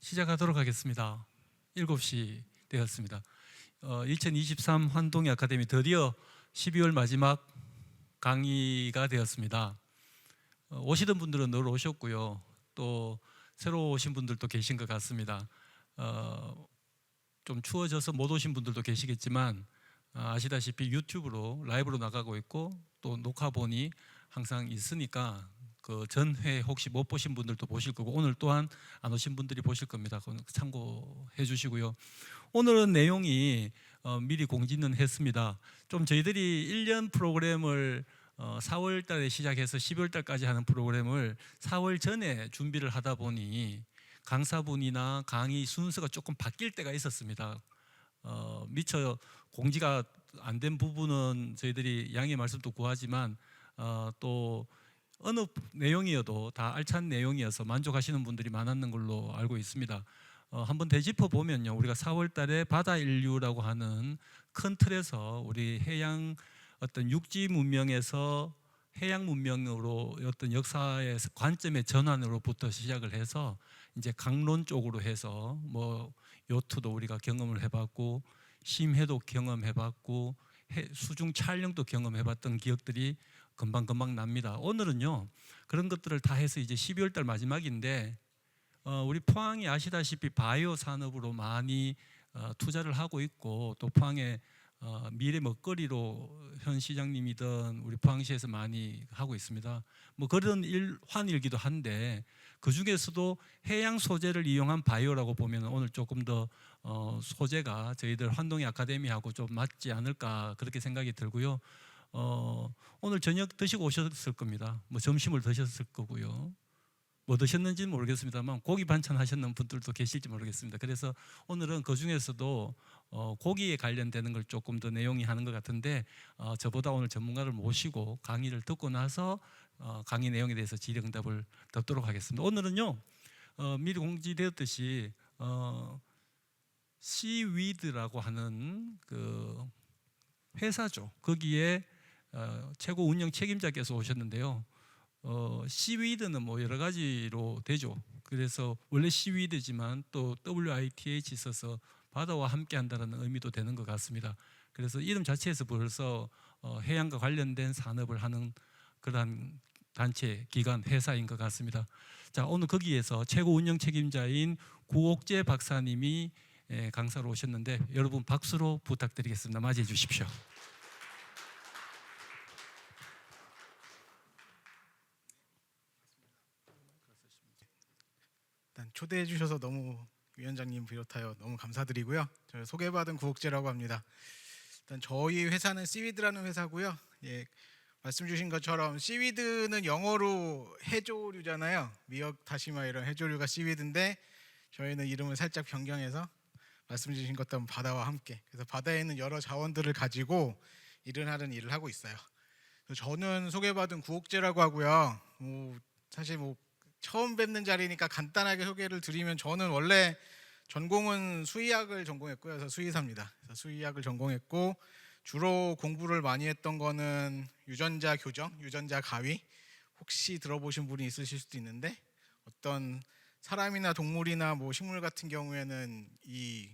시작하도록 하겠습니다. 7시 되었습니다. 2023 환동의 아카데미 드디어 12월 마지막 강의가 되었습니다. 오시던 분들은 늘 오셨고요. 또 새로 오신 분들도 계신 것 같습니다. 좀 추워져서 못 오신 분들도 계시겠지만 아시다시피 유튜브로 라이브로 나가고 있고 또 녹화본이 항상 있으니까 그 전회 혹시 못 보신 분들도 보실 거고 오늘 또한 안 오신 분들이 보실 겁니다. 그건 참고해 주시고요. 오늘은 내용이 미리 공지는 했습니다. 좀 저희들이 1년 프로그램을 4월 달에 시작해서 12월 달까지 하는 프로그램을 4월 전에 준비를 하다 보니 강사분이나 강의 순서가 조금 바뀔 때가 있었습니다. 미처 공지가 안 된 부분은 저희들이 양해 말씀도 구하지만 또 어느 내용이어도 다 알찬 내용이어서 만족하시는 분들이 많았는 걸로 알고 있습니다. 한번 되짚어 보면요, 우리가 4월 달에 바다 인류라고 하는 큰 틀에서 우리 해양 어떤 육지 문명에서 해양 문명으로 어떤 역사의 관점의 전환으로부터 시작을 해서 이제 강론 쪽으로 해서 뭐 요트도 우리가 경험을 해봤고 심해도 경험해봤고 수중 촬영도 경험해봤던 기억들이 금방금방 납니다. 오늘은요 그런 것들을 다 해서 이제 12월 달 마지막인데 우리 포항이 아시다시피 바이오 산업으로 많이 투자를 하고 있고 또 포항의 미래 먹거리로 현 시장님이든 우리 포항시에서 많이 하고 있습니다. 뭐 그런 일환이기도 한데 그 중에서도 해양 소재를 이용한 바이오라고 보면 오늘 조금 더 소재가 저희들 환동의 아카데미하고 좀 맞지 않을까 그렇게 생각이 들고요. 오늘 저녁 드시고 오셨을 겁니다. 뭐 점심을 드셨을 거고요. 뭐 드셨는지는 모르겠습니다만 고기 반찬 하셨는 분들도 계실지 모르겠습니다. 그래서 오늘은 그 중에서도 고기에 관련되는 걸 조금 더 내용이 하는 것 같은데 저보다 오늘 전문가를 모시고 강의를 듣고 나서 강의 내용에 대해서 질의응답을 듣도록 하겠습니다. 오늘은요 미리 공지되었듯이 시위드라고 하는 그 회사죠. 거기에 최고 운영 책임자께서 오셨는데요. 시위드는 뭐 여러 가지로 되죠. 그래서 원래 시위드지만 또 WITH 있어서 바다와 함께 한다는 의미도 되는 것 같습니다. 그래서 이름 자체에서 벌써 해양과 관련된 산업을 하는 그러한 단체, 기관, 회사인 것 같습니다. 자, 오늘 거기에서 최고 운영 책임자인 구옥재 박사님이 강사로 오셨는데 여러분 박수로 부탁드리겠습니다. 맞이해 주십시오. 일단 초대해 주셔서 너무 위원장님 비롯하여 너무 감사드리고요. 저 소개받은 구옥재라고 합니다. 일단 저희 회사는 시위드라는 회사고요. 예, 말씀 주신 것처럼 시위드는 영어로 해조류잖아요. 미역, 다시마 이런 해조류가 시위드인데 저희는 이름을 살짝 변경해서 말씀 주신 것처럼 바다와 함께. 그래서 바다에 있는 여러 자원들을 가지고 일을 하는 일을 하고 있어요. 저는 소개받은 구옥재라고 하고요. 사실 처음 뵙는 자리니까 간단하게 소개를 드리면 저는 원래 전공은 수의학을 전공했고요. 그래서 수의사입니다. 그래서 수의학을 전공했고 주로 공부를 많이 했던 거는 유전자 교정, 유전자 가위. 혹시 들어보신 분이 있으실 수도 있는데 어떤 사람이나 동물이나 뭐 식물 같은 경우에는 이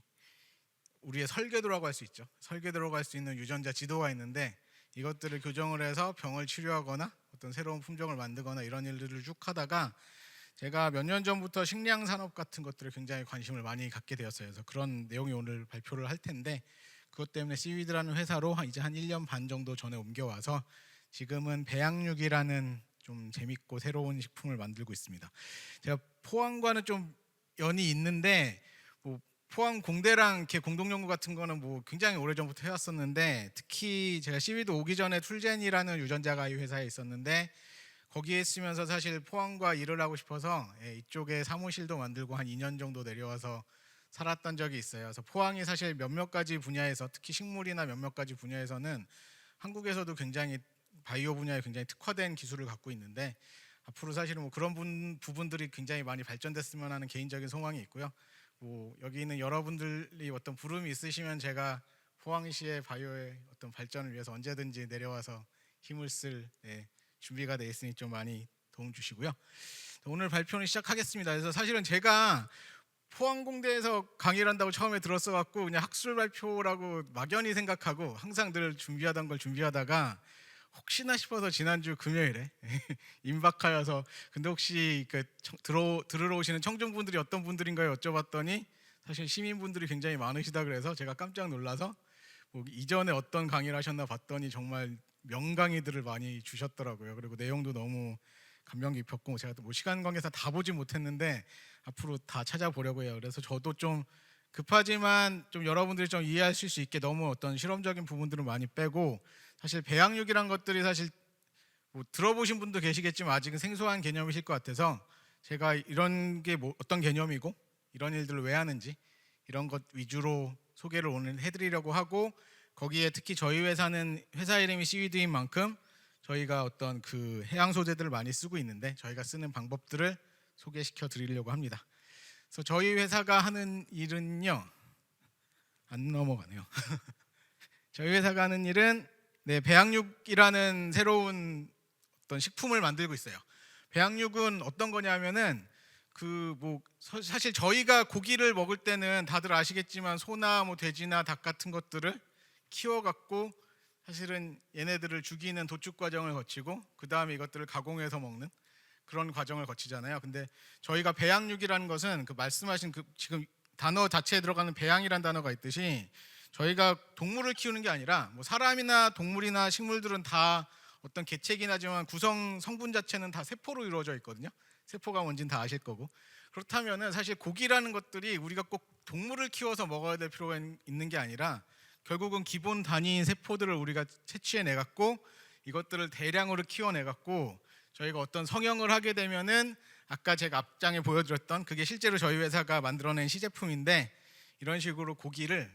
우리의 설계도라고 할 수 있죠. 설계도라고 할 수 있는 유전자 지도가 있는데 이것들을 교정을 해서 병을 치료하거나 어떤 새로운 품종을 만들거나 이런 일들을 쭉 하다가 제가 몇 년 전부터 식량 산업 같은 것들에 굉장히 관심을 많이 갖게 되었어요. 그래서 그런 내용이 오늘 발표를 할 텐데 그것 때문에 시위드라는 회사로 이제 한 1년 반 정도 전에 옮겨와서 지금은 배양육이라는 좀 재밌고 새로운 식품을 만들고 있습니다. 제가 포항과는 좀 연이 있는데 포항 공대랑 이렇게 공동연구 같은 거는 굉장히 오래전부터 해왔었는데 특히 제가 시위드 오기 전에 툴젠이라는 유전자 가위 회사에 있었는데 거기에 있으면서 사실 포항과 일을 하고 싶어서 이쪽에 사무실도 만들고 한 2년 정도 내려와서 살았던 적이 있어요. 그래서 포항이 사실 몇몇 가지 분야에서 특히 식물이나 몇몇 가지 분야에서는 한국에서도 굉장히 바이오 분야에 굉장히 특화된 기술을 갖고 있는데 앞으로 사실은 그런 부분들이 굉장히 많이 발전됐으면 하는 개인적인 소망이 있고요. 여기 있는 여러분들이 어떤 부름이 있으시면 제가 포항시의 바이오의 어떤 발전을 위해서 언제든지 내려와서 힘을 쓸 준비가 되어 있으니 좀 많이 도움 주시고요. 오늘 발표는 시작하겠습니다. 그래서 사실은 제가 포항공대에서 강의를 한다고 처음에 들었어갖고 그냥 학술 발표라고 막연히 생각하고 항상 늘 준비하던 걸 준비하다가 혹시나 싶어서 지난주 금요일에 임박하여서 근데 혹시 들으러 오시는 청중분들이 어떤 분들인가요? 여쭤봤더니 사실 시민분들이 굉장히 많으시다 그래서 제가 깜짝 놀라서 뭐 이전에 어떤 강의를 하셨나 봤더니 정말 명강의들을 많이 주셨더라고요. 그리고 내용도 너무 감명 깊었고 제가 또 뭐 시간 관계상 다 보지 못했는데 앞으로 다 찾아보려고 해요. 그래서 저도 좀 급하지만 좀 여러분들이 좀 이해하실 수 있게 너무 어떤 실험적인 부분들을 많이 빼고 사실 배양육이란 것들이 사실 뭐 들어보신 분도 계시겠지만 아직은 생소한 개념이실 것 같아서 제가 이런 게 뭐 어떤 개념이고 이런 일들을 왜 하는지 이런 것 위주로 소개를 오늘 해드리려고 하고 거기에 특히 저희 회사는 회사 이름이 시위드인 만큼 저희가 어떤 그 해양 소재들을 많이 쓰고 있는데 저희가 쓰는 방법들을 소개시켜 드리려고 합니다. 그래서 저희 회사가 하는 일은요 안 넘어가네요. 저희 회사가 하는 일은 배양육이라는 새로운 어떤 식품을 만들고 있어요. 배양육은 어떤 거냐면은 사실 저희가 고기를 먹을 때는 다들 아시겠지만 소나 뭐 돼지나 닭 같은 것들을 키워갖고 사실은 얘네들을 죽이는 도축 과정을 거치고 그 다음에 이것들을 가공해서 먹는 그런 과정을 거치잖아요. 근데 저희가 배양육이라는 것은 그 말씀하신 그 지금 단어 자체에 들어가는 배양이라는 단어가 있듯이 저희가 동물을 키우는 게 아니라 뭐 사람이나 동물이나 식물들은 다 어떤 개체긴 하지만 구성 성분 자체는 다 세포로 이루어져 있거든요. 세포가 뭔지는 다 아실 거고 그렇다면은 사실 고기라는 것들이 우리가 꼭 동물을 키워서 먹어야 될 필요가 있는 게 아니라 결국은 기본 단위인 세포들을 우리가 채취해 갖고 이것들을 대량으로 키워내 갖고 저희가 어떤 성형을 하게 되면은 아까 제가 앞장에 보여드렸던 그게 실제로 저희 회사가 만들어낸 시제품인데 이런 식으로 고기를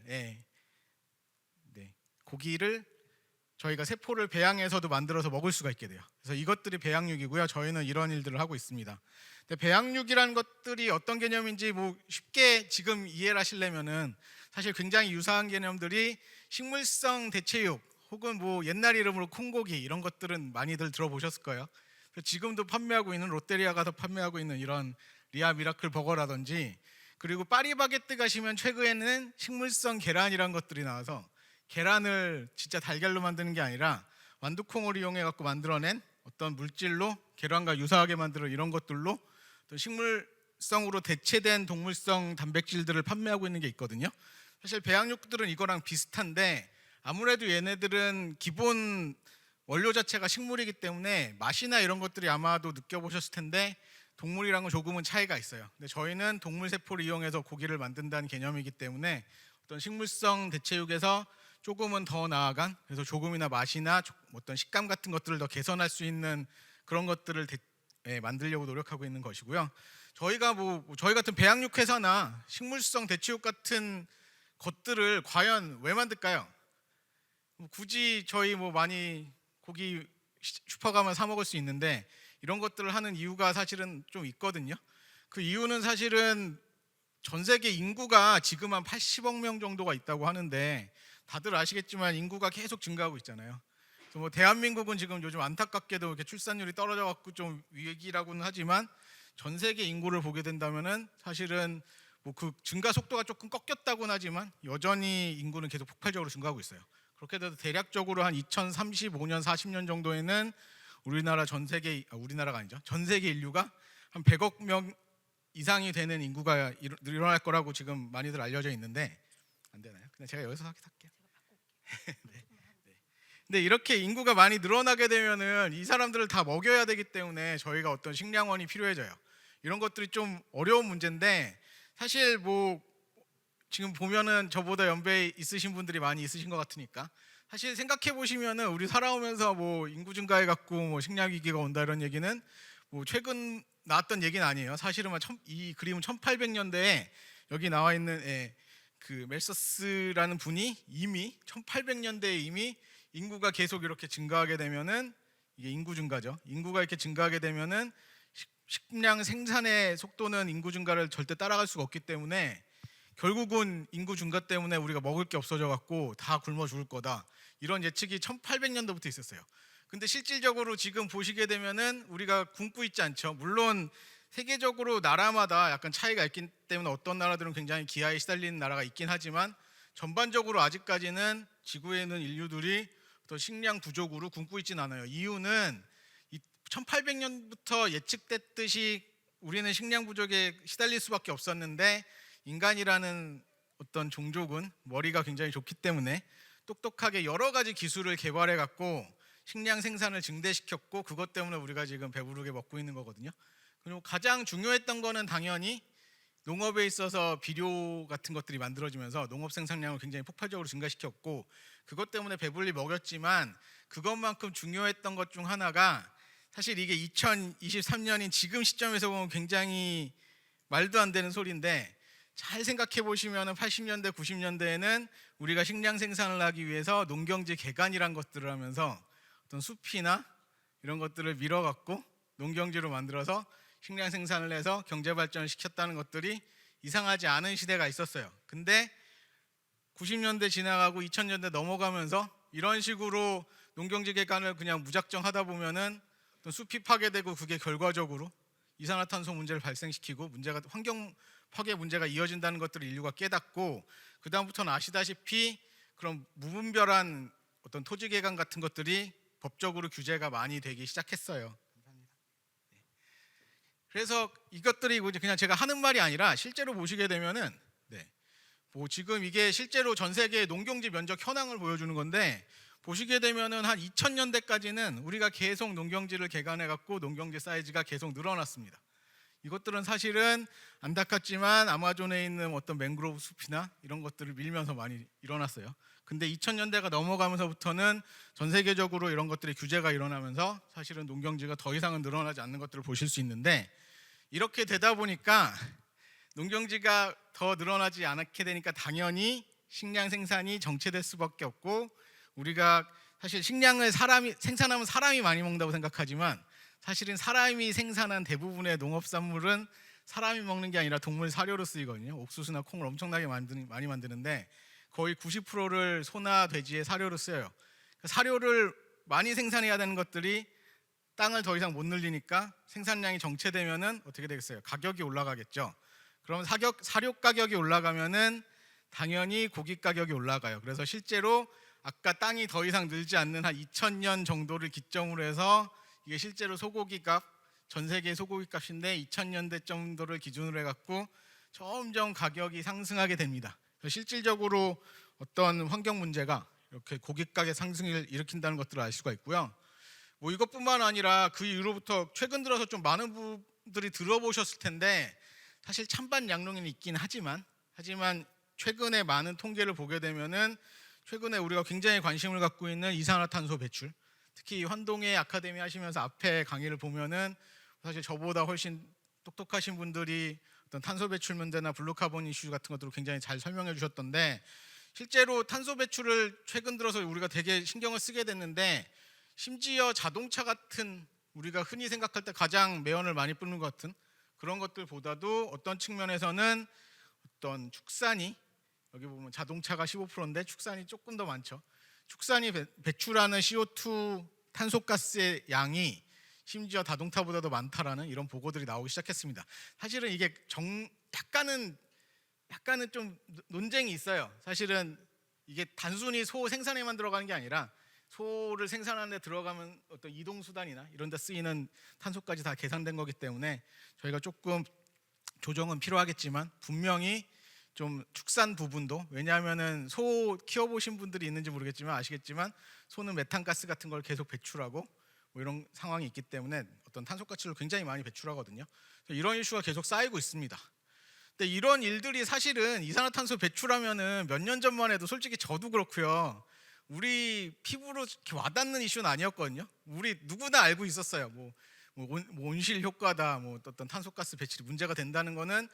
저희가 세포를 배양해서도 만들어서 먹을 수가 있게 돼요. 그래서 이것들이 배양육이고요. 저희는 이런 일들을 하고 있습니다. 근데 배양육이라는 것들이 어떤 개념인지 뭐 쉽게 지금 이해를 하시려면은 사실 굉장히 유사한 개념들이 식물성 대체육 혹은 뭐 옛날 이름으로 콩고기 이런 것들은 많이들 들어보셨을 거예요. 지금도 판매하고 있는 롯데리아 가서 판매하고 있는 이런 리아 미라클 버거라든지 그리고 파리바게뜨 가시면 최근에는 식물성 계란이란 것들이 나와서 계란을 진짜 달걀로 만드는 게 아니라 완두콩을 이용해 갖고 만들어낸 어떤 물질로 계란과 유사하게 만들어 이런 것들로 또 식물성으로 대체된 동물성 단백질들을 판매하고 있는 게 있거든요. 사실 배양육들은 이거랑 비슷한데 아무래도 얘네들은 기본 원료 자체가 식물이기 때문에 맛이나 이런 것들이 아마도 느껴보셨을 텐데 동물이랑은 조금은 차이가 있어요. 근데 저희는 동물 세포를 이용해서 고기를 만든다는 개념이기 때문에 어떤 식물성 대체육에서 조금은 더 나아간 그래서 조금이나 맛이나 어떤 식감 같은 것들을 더 개선할 수 있는 그런 것들을 만들려고 노력하고 있는 것이고요. 저희가 저희 같은 배양육 회사나 식물성 대체육 같은 것들을 과연 왜 만들까요? 굳이 저희 많이 고기 슈퍼 가면 사 먹을 수 있는데 이런 것들을 하는 이유가 사실은 좀 있거든요. 그 이유는 사실은 전 세계 인구가 지금 한 80억 명 정도가 있다고 하는데 다들 아시겠지만 인구가 계속 증가하고 있잖아요. 그래서 대한민국은 지금 요즘 안타깝게도 이렇게 출산율이 떨어져 갖고 좀 위기라고는 하지만 전 세계 인구를 보게 된다면은 사실은 그 증가 속도가 조금 꺾였다고는 하지만 여전히 인구는 계속 폭발적으로 증가하고 있어요. 그렇게 돼도 대략적으로 한 2035년 40년 정도에는 우리나라가 아니죠. 전 세계 인류가 한 100억 명 이상이 되는 인구가 일어날 거라고 지금 많이들 알려져 있는데 안 되나요? 그냥 제가 여기서 할게요. 네. 근데 이렇게 인구가 많이 늘어나게 되면은 이 사람들을 다 먹여야 되기 때문에 저희가 어떤 식량원이 필요해져요. 이런 것들이 좀 어려운 문제인데 사실 지금 보면은 저보다 연배 있으신 분들이 많이 있으신 것 같으니까 사실 생각해 보시면은 우리 살아오면서 인구 증가해 갖고 식량 위기가 온다 이런 얘기는 최근 나왔던 얘기는 아니에요. 사실은 이 그림은 1800년대에 여기 나와 있는 그 멜서스라는 분이 이미 1800년대에 이미 인구가 계속 이렇게 증가하게 되면은 이게 인구 증가죠. 인구가 이렇게 증가하게 되면은 식량 생산의 속도는 인구 증가를 절대 따라갈 수가 없기 때문에 결국은 인구 증가 때문에 우리가 먹을 게 없어져 갖고 다 굶어 죽을 거다. 이런 예측이 1800년도부터 있었어요. 근데 실질적으로 지금 보시게 되면은 우리가 굶고 있지 않죠. 물론 세계적으로 나라마다 약간 차이가 있기 때문에 어떤 나라들은 굉장히 기아에 시달리는 나라가 있긴 하지만 전반적으로 아직까지는 지구에 있는 인류들이 또 식량 부족으로 굶고 있지는 않아요. 이유는 1800년부터 예측됐듯이 우리는 식량 부족에 시달릴 수밖에 없었는데 인간이라는 어떤 종족은 머리가 굉장히 좋기 때문에 똑똑하게 여러 가지 기술을 개발해 갖고 식량 생산을 증대시켰고 그것 때문에 우리가 지금 배부르게 먹고 있는 거거든요. 그리고 가장 중요했던 거는 당연히 농업에 있어서 비료 같은 것들이 만들어지면서 농업 생산량을 굉장히 폭발적으로 증가시켰고 그것 때문에 배불리 먹였지만 그것만큼 중요했던 것 중 하나가 사실 이게 2023년인 지금 시점에서 보면 굉장히 말도 안 되는 소리인데 잘 생각해 보시면 80년대 90년대에는 우리가 식량 생산을 하기 위해서 농경지 개간이란 것들을 하면서 어떤 숲이나 이런 것들을 밀어갖고 농경지로 만들어서 식량 생산을 해서 경제 발전을 시켰다는 것들이 이상하지 않은 시대가 있었어요. 근데 90년대 지나가고 2000년대 넘어가면서 이런 식으로 농경지 개간을 그냥 무작정 하다 보면은 또 숲이 파괴되고 그게 결과적으로 이산화탄소 문제를 발생시키고 문제가 환경 파괴 문제가 이어진다는 것들을 인류가 깨닫고 그 다음부터는 아시다시피 그런 무분별한 어떤 토지 개간 같은 것들이 법적으로 규제가 많이 되기 시작했어요. 그래서 이것들이 그냥 제가 하는 말이 아니라 실제로 보시게 되면은 뭐 지금 이게 실제로 전 세계 농경지 면적 현황을 보여주는 건데 보시게 되면은 한 2000년대까지는 우리가 계속 농경지를 개간해 갖고 농경지 사이즈가 계속 늘어났습니다. 이것들은 사실은 안타깝지만 아마존에 있는 어떤 맹그로브 숲이나 이런 것들을 밀면서 많이 일어났어요. 근데 2000년대가 넘어가면서부터는 전 세계적으로 이런 것들의 규제가 일어나면서 사실은 농경지가 더 이상은 늘어나지 않는 것들을 보실 수 있는데 이렇게 되다 보니까 농경지가 더 늘어나지 않게 되니까 당연히 식량 생산이 정체될 수밖에 없고 우리가 사실 식량을 생산하면 사람이 많이 먹는다고 생각하지만 사실은 사람이 생산한 대부분의 농업산물은 사람이 먹는 게 아니라 동물 사료로 쓰이거든요. 옥수수나 콩을 엄청나게 많이 만드는데 거의 90%를 소나 돼지의 사료로 쓰여요. 사료를 많이 생산해야 되는 것들이 땅을 더 이상 못 늘리니까 생산량이 정체되면은 어떻게 되겠어요? 가격이 올라가겠죠. 그럼 사료 가격이 올라가면은 당연히 고기 가격이 올라가요. 그래서 실제로 아까 땅이 더 이상 늘지 않는 한 2000년 정도를 기점으로 해서 이게 실제로 소고기 값, 전 세계 소고기 값인데 2000년대 정도를 기준으로 해갖고 점점 가격이 상승하게 됩니다. 그래서 실질적으로 어떤 환경 문제가 이렇게 고기 가격 상승을 일으킨다는 것들을 알 수가 있고요. 뭐 이것뿐만 아니라 그 이후로부터 최근 들어서 좀 많은 분들이 들어보셨을 텐데 사실 찬반 양론이 있긴 하지만 최근에 많은 통계를 보게 되면은 최근에 우리가 굉장히 관심을 갖고 있는 이산화탄소 배출, 특히 환동의 아카데미 하시면서 앞에 강의를 보면은 사실 저보다 훨씬 똑똑하신 분들이 어떤 탄소 배출 문제나 블루카본 이슈 같은 것들을 굉장히 잘 설명해 주셨던데 실제로 탄소 배출을 최근 들어서 우리가 되게 신경을 쓰게 됐는데 심지어 자동차 같은 우리가 흔히 생각할 때 가장 매연을 많이 뿌는 것 같은 그런 것들보다도 어떤 측면에서는 어떤 축산이 여기 보면 자동차가 15%인데 축산이 조금 더 많죠. 축산이 배출하는 CO2 탄소가스의 양이 심지어 자동차보다도 많다라는 이런 보고들이 나오기 시작했습니다. 사실은 이게 약간은 좀 논쟁이 있어요. 사실은 이게 단순히 소 생산에만 들어가는 게 아니라 소를 생산하는 데 들어가면 어떤 이동 수단이나 이런 데 쓰이는 탄소까지 다 계산된 거기 때문에 저희가 조금 조정은 필요하겠지만 분명히 좀 축산 부분도 왜냐하면은 소 키워보신 분들이 있는지 모르겠지만 아시겠지만 소는 메탄가스 같은 걸 계속 배출하고 뭐 이런 상황이 있기 때문에 어떤 탄소가스를 굉장히 많이 배출하거든요. 이런 이슈가 계속 쌓이고 있습니다. 근데 이런 일들이 사실은 이산화탄소 배출하면은 몇 년 전만 해도 솔직히 저도 그렇고요. 우리 피부로 이렇게 와닿는 이슈는 아니었거든요. 우리 누구나 알고 있었어요. 뭐 온실 효과다, 뭐 어떤 탄소가스 배출이 문제가 된다는 거는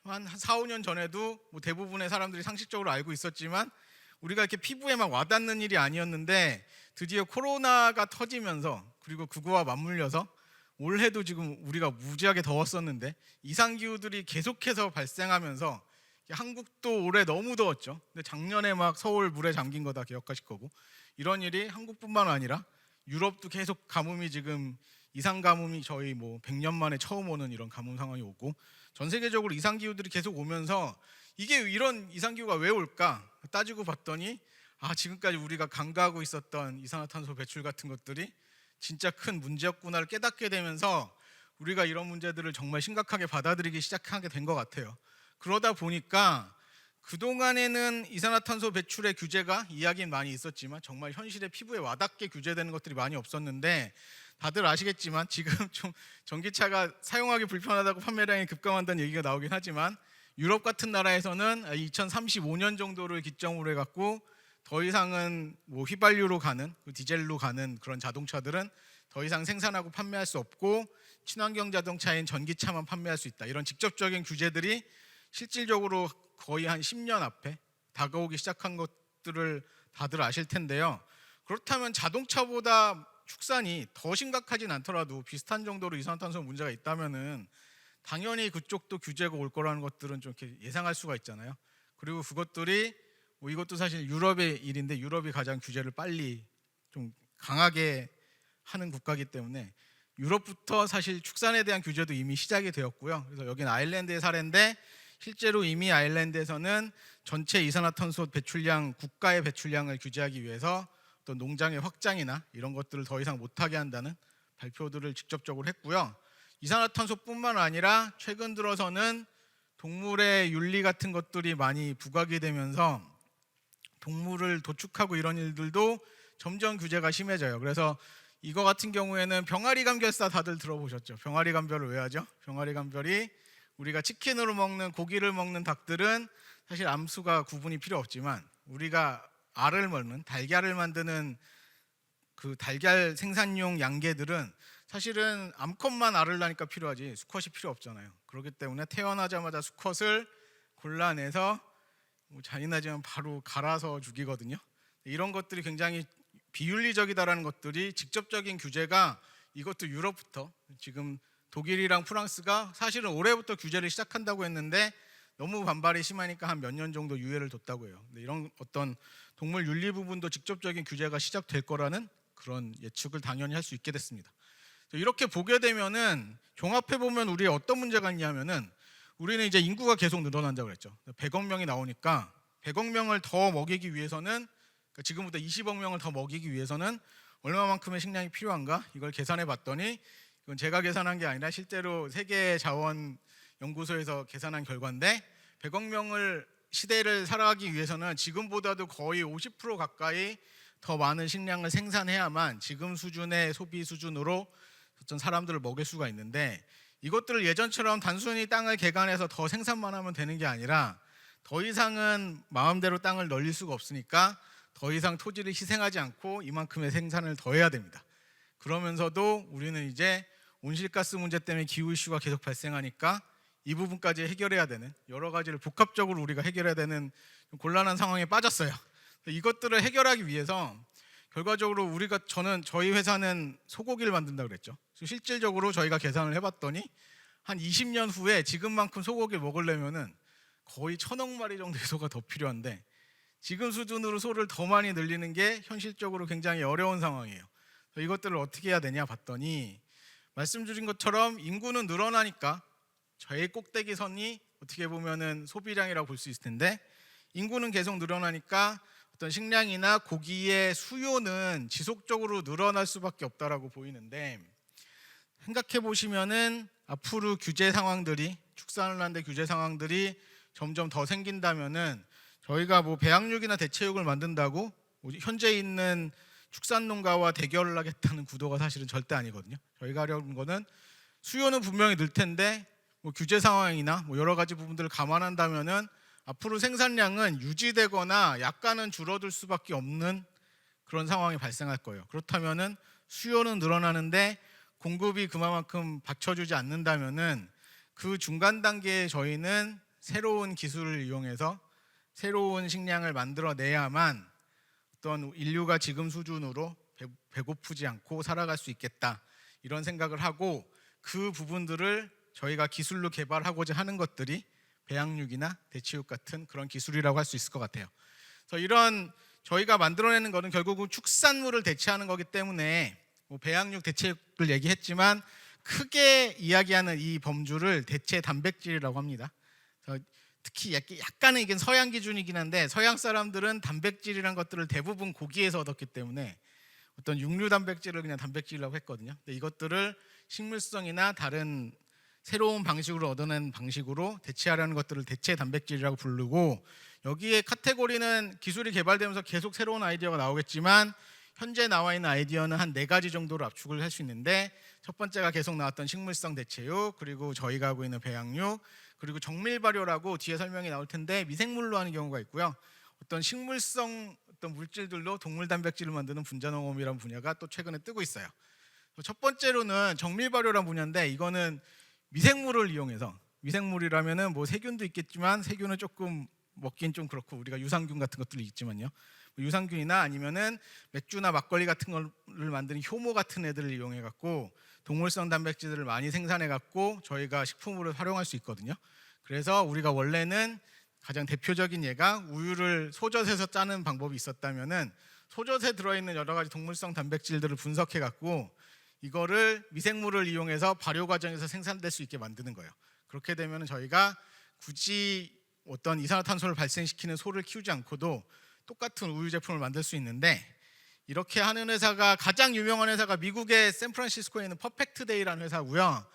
한 4, 5년 전에도 뭐 대부분의 사람들이 상식적으로 알고 있었지만 우리가 이렇게 피부에 막 와닿는 일이 아니었는데 드디어 코로나가 터지면서 그리고 그거와 맞물려서 올해도 지금 우리가 무지하게 더웠었는데 이상기후들이 계속해서 발생하면서 한국도 올해 너무 더웠죠. 근데 작년에 막 서울 물에 잠긴 거 다 기억하실 거고 이런 일이 한국뿐만 아니라 유럽도 계속 가뭄이 지금 이상 가뭄이 저희 뭐 100년 만에 처음 오는 이런 가뭄 상황이 오고 전 세계적으로 이상 기후들이 계속 오면서 이게 이런 이상 기후가 왜 올까 따지고 봤더니 지금까지 우리가 간과하고 있었던 이산화탄소 배출 같은 것들이 진짜 큰 문제였구나를 깨닫게 되면서 우리가 이런 문제들을 정말 심각하게 받아들이기 시작하게 된 것 같아요. 그러다 보니까 그동안에는 이산화탄소 배출의 규제가 이야기는 많이 있었지만 정말 현실의 피부에 와닿게 규제되는 것들이 많이 없었는데 다들 아시겠지만 지금 좀 전기차가 사용하기 불편하다고 판매량이 급감한다는 얘기가 나오긴 하지만 유럽 같은 나라에서는 2035년 정도를 기점으로 해갖고 더 이상은 뭐 휘발유로 가는 디젤로 가는 그런 자동차들은 더 이상 생산하고 판매할 수 없고 친환경 자동차인 전기차만 판매할 수 있다. 이런 직접적인 규제들이 실질적으로 거의 한 10년 앞에 다가오기 시작한 것들을 다들 아실 텐데요. 그렇다면 자동차보다 축산이 더 심각하진 않더라도 비슷한 정도로 이산화탄소 문제가 있다면은 당연히 그쪽도 규제가 올 거라는 것들은 좀 이렇게 예상할 수가 있잖아요. 그리고 그것들이 뭐 이것도 사실 유럽의 일인데 유럽이 가장 규제를 빨리 좀 강하게 하는 국가이기 때문에 유럽부터 사실 축산에 대한 규제도 이미 시작이 되었고요. 그래서 여기는 아일랜드의 사례인데 실제로 이미 아일랜드에서는 전체 이산화탄소 배출량, 국가의 배출량을 규제하기 위해서 또 농장의 확장이나 이런 것들을 더 이상 못하게 한다는 발표들을 직접적으로 했고요. 이산화탄소뿐만 아니라 최근 들어서는 동물의 윤리 같은 것들이 많이 부각이 되면서 동물을 도축하고 이런 일들도 점점 규제가 심해져요. 그래서 이거 같은 경우에는 병아리 감별사 다들 들어보셨죠? 병아리 감별을 왜 하죠? 병아리 감별이 우리가 치킨으로 먹는 고기를 먹는 닭들은 사실 암수가 구분이 필요 없지만 우리가 알을 먹는 달걀을 만드는 그 달걀 생산용 양계들은 사실은 암컷만 알을 낳으니까 필요하지 수컷이 필요 없잖아요. 그렇기 때문에 태어나자마자 수컷을 골라내서 잔인하지만 바로 갈아서 죽이거든요. 이런 것들이 굉장히 비윤리적이다라는 것들이 직접적인 규제가 이것도 유럽부터 지금 독일이랑 프랑스가 사실은 올해부터 규제를 시작한다고 했는데 너무 반발이 심하니까 한 몇 년 정도 유예를 뒀다고 해요. 이런 어떤 동물 윤리 부분도 직접적인 규제가 시작될 거라는 그런 예측을 당연히 할 수 있게 됐습니다. 이렇게 보게 되면은 종합해 보면 우리의 어떤 문제가 있냐면은 우리는 이제 인구가 계속 늘어난다고 그랬죠. 100억 명이 나오니까 100억 명을 더 먹이기 위해서는 지금부터 20억 명을 더 먹이기 위해서는 얼마만큼의 식량이 필요한가? 이걸 계산해 봤더니 이건 제가 계산한 게 아니라 실제로 세계자원연구소에서 계산한 결과인데 100억 명을 시대를 살아가기 위해서는 지금보다도 거의 50% 가까이 더 많은 식량을 생산해야만 지금 수준의 소비 수준으로 어떤 사람들을 먹일 수가 있는데 이것들을 예전처럼 단순히 땅을 개간해서 더 생산만 하면 되는 게 아니라 더 이상은 마음대로 땅을 널릴 수가 없으니까 더 이상 토지를 희생하지 않고 이만큼의 생산을 더 해야 됩니다. 그러면서도 우리는 이제 온실가스 문제 때문에 기후 이슈가 계속 발생하니까 이 부분까지 해결해야 되는 여러 가지를 복합적으로 우리가 해결해야 되는 곤란한 상황에 빠졌어요. 이것들을 해결하기 위해서 결과적으로 저희 회사는 소고기를 만든다고 그랬죠. 실질적으로 저희가 계산을 해봤더니 한 20년 후에 지금만큼 소고기를 먹으려면은 거의 1,000억 마리 정도의 소가 더 필요한데 지금 수준으로 소를 더 많이 늘리는 게 현실적으로 굉장히 어려운 상황이에요. 이것들을 어떻게 해야 되냐 봤더니 말씀 주신 것처럼 인구는 늘어나니까 저의 꼭대기선이 어떻게 보면은 소비량이라고 볼 수 있을 텐데 인구는 계속 늘어나니까 어떤 식량이나 고기의 수요는 지속적으로 늘어날 수밖에 없다라고 보이는데 생각해 보시면은 앞으로 규제 상황들이 축산을 하는데 규제 상황들이 점점 더 생긴다면은 저희가 뭐 배양육이나 대체육을 만든다고 현재 있는 축산 농가와 대결을 하겠다는 구도가 사실은 절대 아니거든요. 저희가 하려는 거는 수요는 분명히 늘 텐데 뭐 규제 상황이나 뭐 여러 가지 부분들을 감안한다면은 앞으로 생산량은 유지되거나 약간은 줄어들 수밖에 없는 그런 상황이 발생할 거예요. 그렇다면은 수요는 늘어나는데 공급이 그만큼 받쳐주지 않는다면은 그 중간 단계에 저희는 새로운 기술을 이용해서 새로운 식량을 만들어내야만 어떤 인류가 지금 수준으로 배고프지 않고 살아갈 수 있겠다 이런 생각을 하고 그 부분들을 저희가 기술로 개발하고자 하는 것들이 배양육이나 대체육 같은 그런 기술이라고 할 수 있을 것 같아요. 그래서 이런 저희가 만들어내는 것은 결국은 축산물을 대체하는 거기 때문에 뭐 배양육, 대체육을 얘기했지만 크게 이야기하는 이 범주를 대체 단백질이라고 합니다. 그래서 특히 약간은 이게 서양 기준이긴 한데 서양 사람들은 단백질이란 것들을 대부분 고기에서 얻었기 때문에 어떤 육류 단백질을 그냥 단백질이라고 했거든요. 근데 이것들을 식물성이나 다른 새로운 방식으로 얻어낸 방식으로 대체하려는 것들을 대체 단백질이라고 부르고, 여기에 카테고리는 기술이 개발되면서 계속 새로운 아이디어가 나오겠지만 현재 나와 있는 아이디어는 한 4가지 정도로 압축을 할 수 있는데, 첫 번째가 계속 나왔던 식물성 대체육, 그리고 저희가 하고 있는 배양육, 그리고 정밀 발효라고 뒤에 설명이 나올 텐데 미생물로 하는 경우가 있고요. 어떤 식물성 어떤 물질들로 동물 단백질을 만드는 분자농업이라는 분야가 또 최근에 뜨고 있어요. 첫 번째로는 정밀 발효라는 분야인데, 이거는 미생물을 이용해서, 미생물이라면은 뭐 세균도 있겠지만 세균은 조금 먹긴 좀 그렇고 우리가 유산균 같은 것들이 있지만요. 유산균이나 아니면은 맥주나 막걸리 같은 거를 만드는 효모 같은 애들을 이용해 갖고 동물성 단백질들을 많이 생산해 갖고 저희가 식품으로 활용할 수 있거든요. 그래서 우리가 원래는 가장 대표적인 예가 우유를 소젖에서 짜는 방법이 있었다면은 소젖에 들어있는 여러 가지 동물성 단백질들을 분석해 갖고 이거를 미생물을 이용해서 발효 과정에서 생산될 수 있게 만드는 거예요. 그렇게 되면 저희가 굳이 어떤 이산화탄소를 발생시키는 소를 키우지 않고도 똑같은 우유 제품을 만들 수 있는데, 이렇게 하는 회사가, 가장 유명한 회사가 미국의 샌프란시스코에 있는 퍼펙트데이라는 회사고요.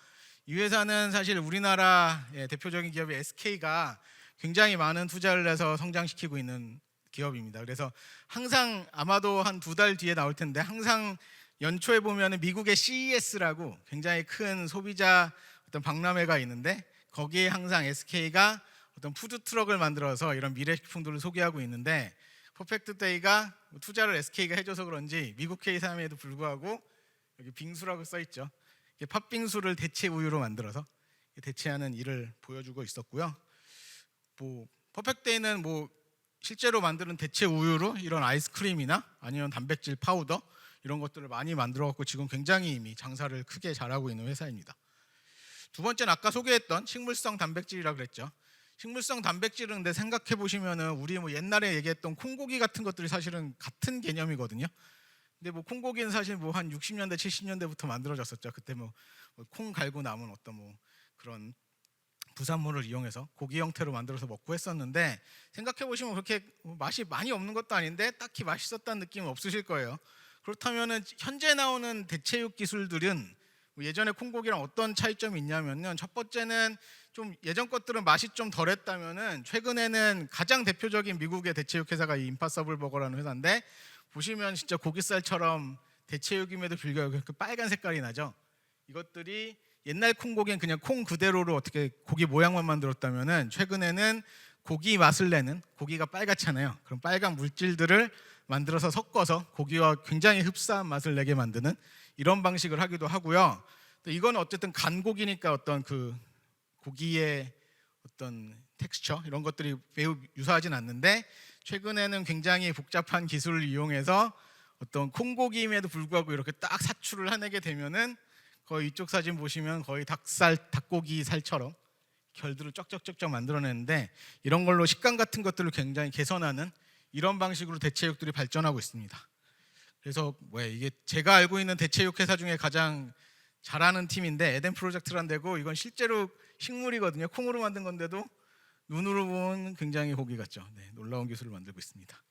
이 회사는 사실 우리나라의 대표적인 기업의 SK가 굉장히 많은 투자를 해서 성장시키고 있는 기업입니다. 그래서 항상 아마도 한 2달 뒤에 나올 텐데 항상 연초에 보면 미국의 CES라고 굉장히 큰 소비자 어떤 박람회가 있는데, 거기에 항상 SK가 어떤 푸드 트럭을 만들어서 이런 미래 식품들을 소개하고 있는데, 퍼펙트데이가 투자를 SK가 해줘서 그런지 미국 회사임에도 불구하고 여기 빙수라고 써 있죠. 팥빙수를 대체 우유로 만들어서 대체하는 일을 보여주고 있었고요. 뭐 퍼펙트데이는 뭐 실제로 만드는 대체 우유로 이런 아이스크림이나 아니면 단백질 파우더 이런 것들을 많이 만들어 갖고 지금 굉장히 이미 장사를 크게 잘하고 있는 회사입니다. 두 번째는 아까 소개했던 식물성 단백질이라고 그랬죠. 식물성 단백질은 근데 생각해 보시면은 우리 뭐 옛날에 얘기했던 콩고기 같은 것들이 사실은 같은 개념이거든요. 근데 뭐 콩고기는 사실 뭐 한 60년대 70년대부터 만들어졌었죠. 그때 뭐 콩 갈고 남은 어떤 뭐 그런 부산물을 이용해서 고기 형태로 만들어서 먹고 했었는데, 생각해 보시면 그렇게 맛이 많이 없는 것도 아닌데 딱히 맛있었다는 느낌은 없으실 거예요. 그렇다면은 현재 나오는 대체육 기술들은 예전에 콩고기랑 어떤 차이점이 있냐면요. 첫 번째는 좀 예전 것들은 맛이 좀 덜했다면은 최근에는 가장 대표적인 미국의 대체육 회사가 이 임파서블 버거라는 회사인데, 보시면 진짜 고깃살처럼 대체육임에도 불구하고 그 빨간 색깔이 나죠. 이것들이 옛날 콩고기는 그냥 콩 그대로로 어떻게 고기 모양만 만들었다면은 최근에는 고기 맛을 내는, 고기가 빨갛잖아요. 그럼 빨간 물질들을 만들어서 섞어서 고기와 굉장히 흡사한 맛을 내게 만드는 이런 방식을 하기도 하고요. 이건 어쨌든 간고기니까 어떤 그 고기의 어떤 텍스처 이런 것들이 매우 유사하진 않는데, 최근에는 굉장히 복잡한 기술을 이용해서 어떤 콩고기임에도 불구하고 이렇게 딱 사출을 해내게 되면은 거의 이쪽 사진 보시면 거의 닭고기 살처럼 결들을 쩍쩍쩍쩍 만들어내는데, 이런 걸로 식감 같은 것들을 굉장히 개선하는 이런 방식으로 대체육들이 발전하고 있습니다. 그래서 이게 제가 알고 있는 대체육 회사 중에 가장 잘하는 팀인데 에덴 프로젝트라는 데고, 이건 실제로 식물이거든요. 콩으로 만든 건데도 눈으로 보면 굉장히 고기 같죠. 네, 놀라운 기술을 만들고 있습니다.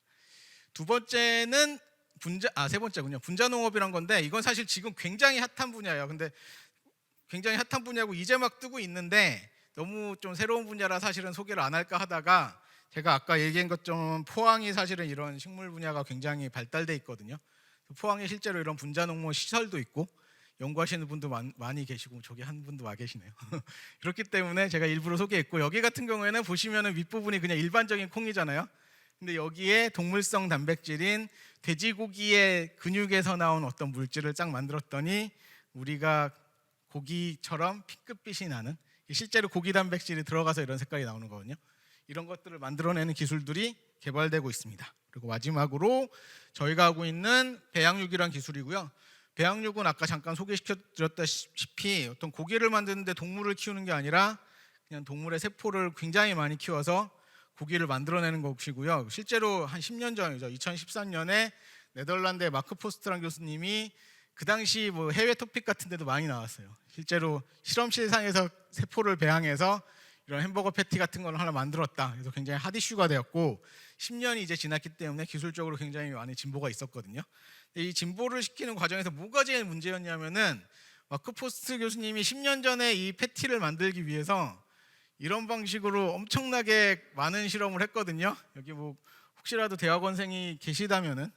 두 번째는 세 번째군요. 분자농업이란 건데, 이건 사실 지금 굉장히 핫한 분야예요. 근데 굉장히 핫한 분야고 이제 막 뜨고 있는데 너무 좀 새로운 분야라 사실은 소개를 안 할까 하다가, 제가 아까 얘기한 것처럼 포항이 사실은 이런 식물 분야가 굉장히 발달돼 있거든요. 포항에 실제로 이런 분자농업 시설도 있고 연구하시는 분도 많이 계시고, 저기 한 분도 와 계시네요. 그렇기 때문에 제가 일부러 소개했고, 여기 같은 경우에는 보시면은 윗부분이 그냥 일반적인 콩이잖아요. 근데 여기에 동물성 단백질인 돼지고기의 근육에서 나온 어떤 물질을 쫙 만들었더니 우리가 고기처럼 핑크빛이 나는, 실제로 고기 단백질이 들어가서 이런 색깔이 나오는 거거든요. 이런 것들을 만들어내는 기술들이 개발되고 있습니다. 그리고 마지막으로 저희가 하고 있는 배양육이란 기술이고요. 배양육은 아까 잠깐 소개시켜드렸다시피 어떤 고기를 만드는데 동물을 키우는 게 아니라 그냥 동물의 세포를 굉장히 많이 키워서 고기를 만들어내는 것이고요. 실제로 한 10년 전이죠. 2013년에 네덜란드의 마크 포스트란 교수님이 그 당시 뭐 해외 토픽 같은 데도 많이 나왔어요. 실제로 실험실상에서 세포를 배양해서 이런 햄버거 패티 같은 걸 하나 만들었다. 그래서 굉장히 핫 이슈가 되었고 10년이 이제 지났기 때문에 기술적으로 굉장히 많은 진보가 있었거든요. 근데 이 진보를 시키는 과정에서 뭐가 제일 문제였냐면은 마크 포스트 교수님이 10년 전에 이 패티를 만들기 위해서 이런 방식으로 엄청나게 많은 실험을 했거든요. 여기 뭐 혹시라도 대학원생이 계시다면은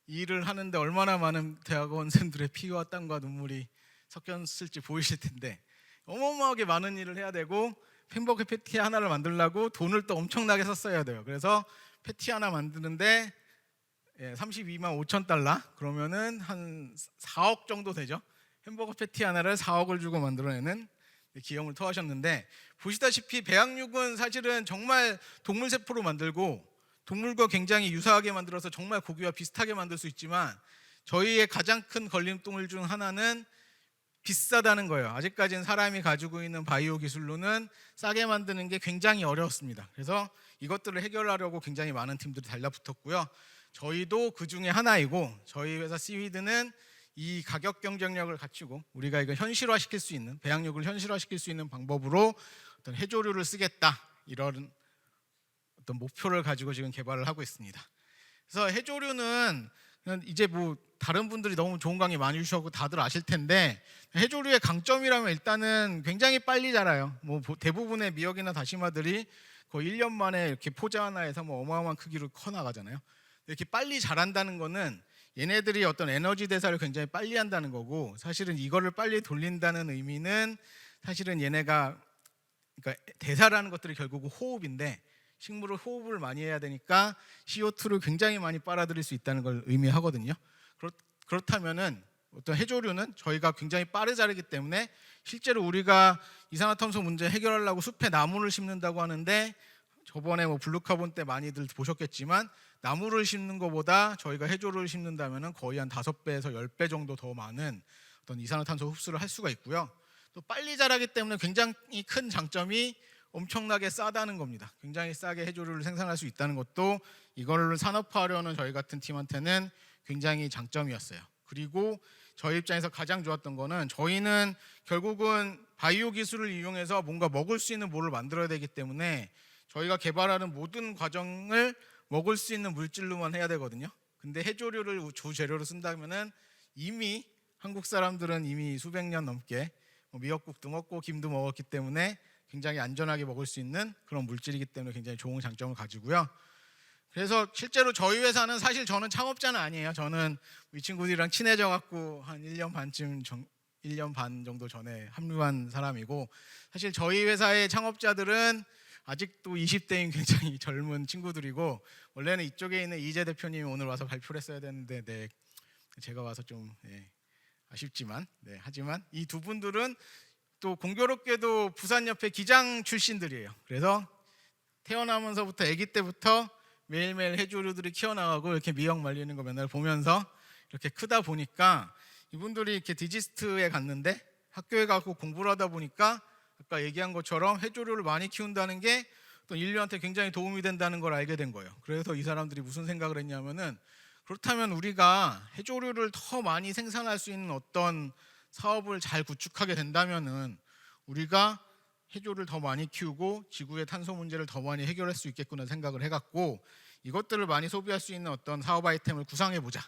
이 일을 하는데 얼마나 많은 대학원생들의 피와 땀과 눈물이 섞였을지 보이실 텐데 어마어마하게 많은 일을 해야 되고 햄버거 패티 하나를 만들려고 돈을 또 엄청나게 썼어야 돼요. 그래서 패티 하나 만드는데 32만 5천 달러 그러면은 한 4억 정도 되죠. 햄버거 패티 하나를 4억을 주고 만들어내는 기염을 토하셨는데 보시다시피 배양육은 사실은 정말 동물 세포로 만들고 동물과 굉장히 유사하게 만들어서 정말 고기와 비슷하게 만들 수 있지만 저희의 가장 큰 걸림돌 중 하나는 비싸다는 거예요. 아직까지는 사람이 가지고 있는 바이오 기술로는 싸게 만드는 게 굉장히 어려웠습니다. 그래서 이것들을 해결하려고 굉장히 많은 팀들이 달라붙었고요. 저희도 그 중에 하나이고 저희 회사 시위드는 이 가격 경쟁력을 갖추고 우리가 이걸 현실화시킬 수 있는 배양육을 현실화시킬 수 있는 방법으로 어떤 해조류를 쓰겠다 이런 어떤 목표를 가지고 지금 개발을 하고 있습니다. 그래서 해조류는 이제 뭐 다른 분들이 너무 좋은 강의 많이 주셔서 다들 아실 텐데 해조류의 강점이라면 일단은 굉장히 빨리 자라요. 뭐 대부분의 미역이나 다시마들이 거의 1년 만에 이렇게 포자 하나에서 뭐 어마어마한 크기로 커 나가잖아요. 이렇게 빨리 자란다는 거는 얘네들이 어떤 에너지 대사를 굉장히 빨리 한다는 거고 사실은 이거를 빨리 돌린다는 의미는 사실은 얘네가 그러니까 대사라는 것들이 결국은 호흡인데 식물을 호흡을 많이 해야 되니까 CO2를 굉장히 많이 빨아들일 수 있다는 걸 의미하거든요. 그렇다면은 어떤 해조류는 저희가 굉장히 빠르게 자르기 때문에 실제로 우리가 이산화탄소 문제 해결하려고 숲에 나무를 심는다고 하는데 저번에 뭐 블루카본 때 많이들 보셨겠지만 나무를 심는 것보다 저희가 해조류를 심는다면은 거의 한 5배에서 10배 정도 더 많은 어떤 이산화탄소 흡수를 할 수가 있고요. 또 빨리 자라기 때문에 굉장히 큰 장점이 엄청나게 싸다는 겁니다. 굉장히 싸게 해조류를 생산할 수 있다는 것도 이걸 산업화하려는 저희 같은 팀한테는 굉장히 장점이었어요. 그리고 저희 입장에서 가장 좋았던 거는 저희는 결국은 바이오 기술을 이용해서 뭔가 먹을 수 있는 뭐를 만들어야 되기 때문에 저희가 개발하는 모든 과정을 먹을 수 있는 물질로만 해야 되거든요. 근데 해조류를 주 재료로 쓴다면은 이미 한국 사람들은 이미 수백 년 넘게 미역국도 먹고 김도 먹었기 때문에 굉장히 안전하게 먹을 수 있는 그런 물질이기 때문에 굉장히 좋은 장점을 가지고요. 그래서 실제로 저희 회사는 사실 저는 창업자는 아니에요. 저는 이 친구들이랑 친해져 갖고 한 1년 반 정도 전에 합류한 사람이고 사실 저희 회사의 창업자들은 아직도 20대인 굉장히 젊은 친구들이고 원래는 이쪽에 있는 이재 대표님이 오늘 와서 발표를 했어야 되는데 제가 와서 좀 아쉽지만 하지만 이 두 분들은 또 공교롭게도 부산협회 기장 출신들이에요. 그래서 태어나면서부터 아기 때부터 매일매일 해조류들이 키워나가고 이렇게 미역 말리는 거 맨날 보면서 이렇게 크다 보니까 이분들이 이렇게 디지스트에 갔는데 학교에 가고 공부를 하다 보니까 아까 얘기한 것처럼 해조류를 많이 키운다는 게 또 인류한테 굉장히 도움이 된다는 걸 알게 된 거예요. 그래서 이 사람들이 무슨 생각을 했냐면은 그렇다면 우리가 해조류를 더 많이 생산할 수 있는 어떤 사업을 잘 구축하게 된다면은 우리가 해조를 더 많이 키우고 지구의 탄소 문제를 더 많이 해결할 수 있겠구나 생각을 해갖고 이것들을 많이 소비할 수 있는 어떤 사업 아이템을 구상해보자.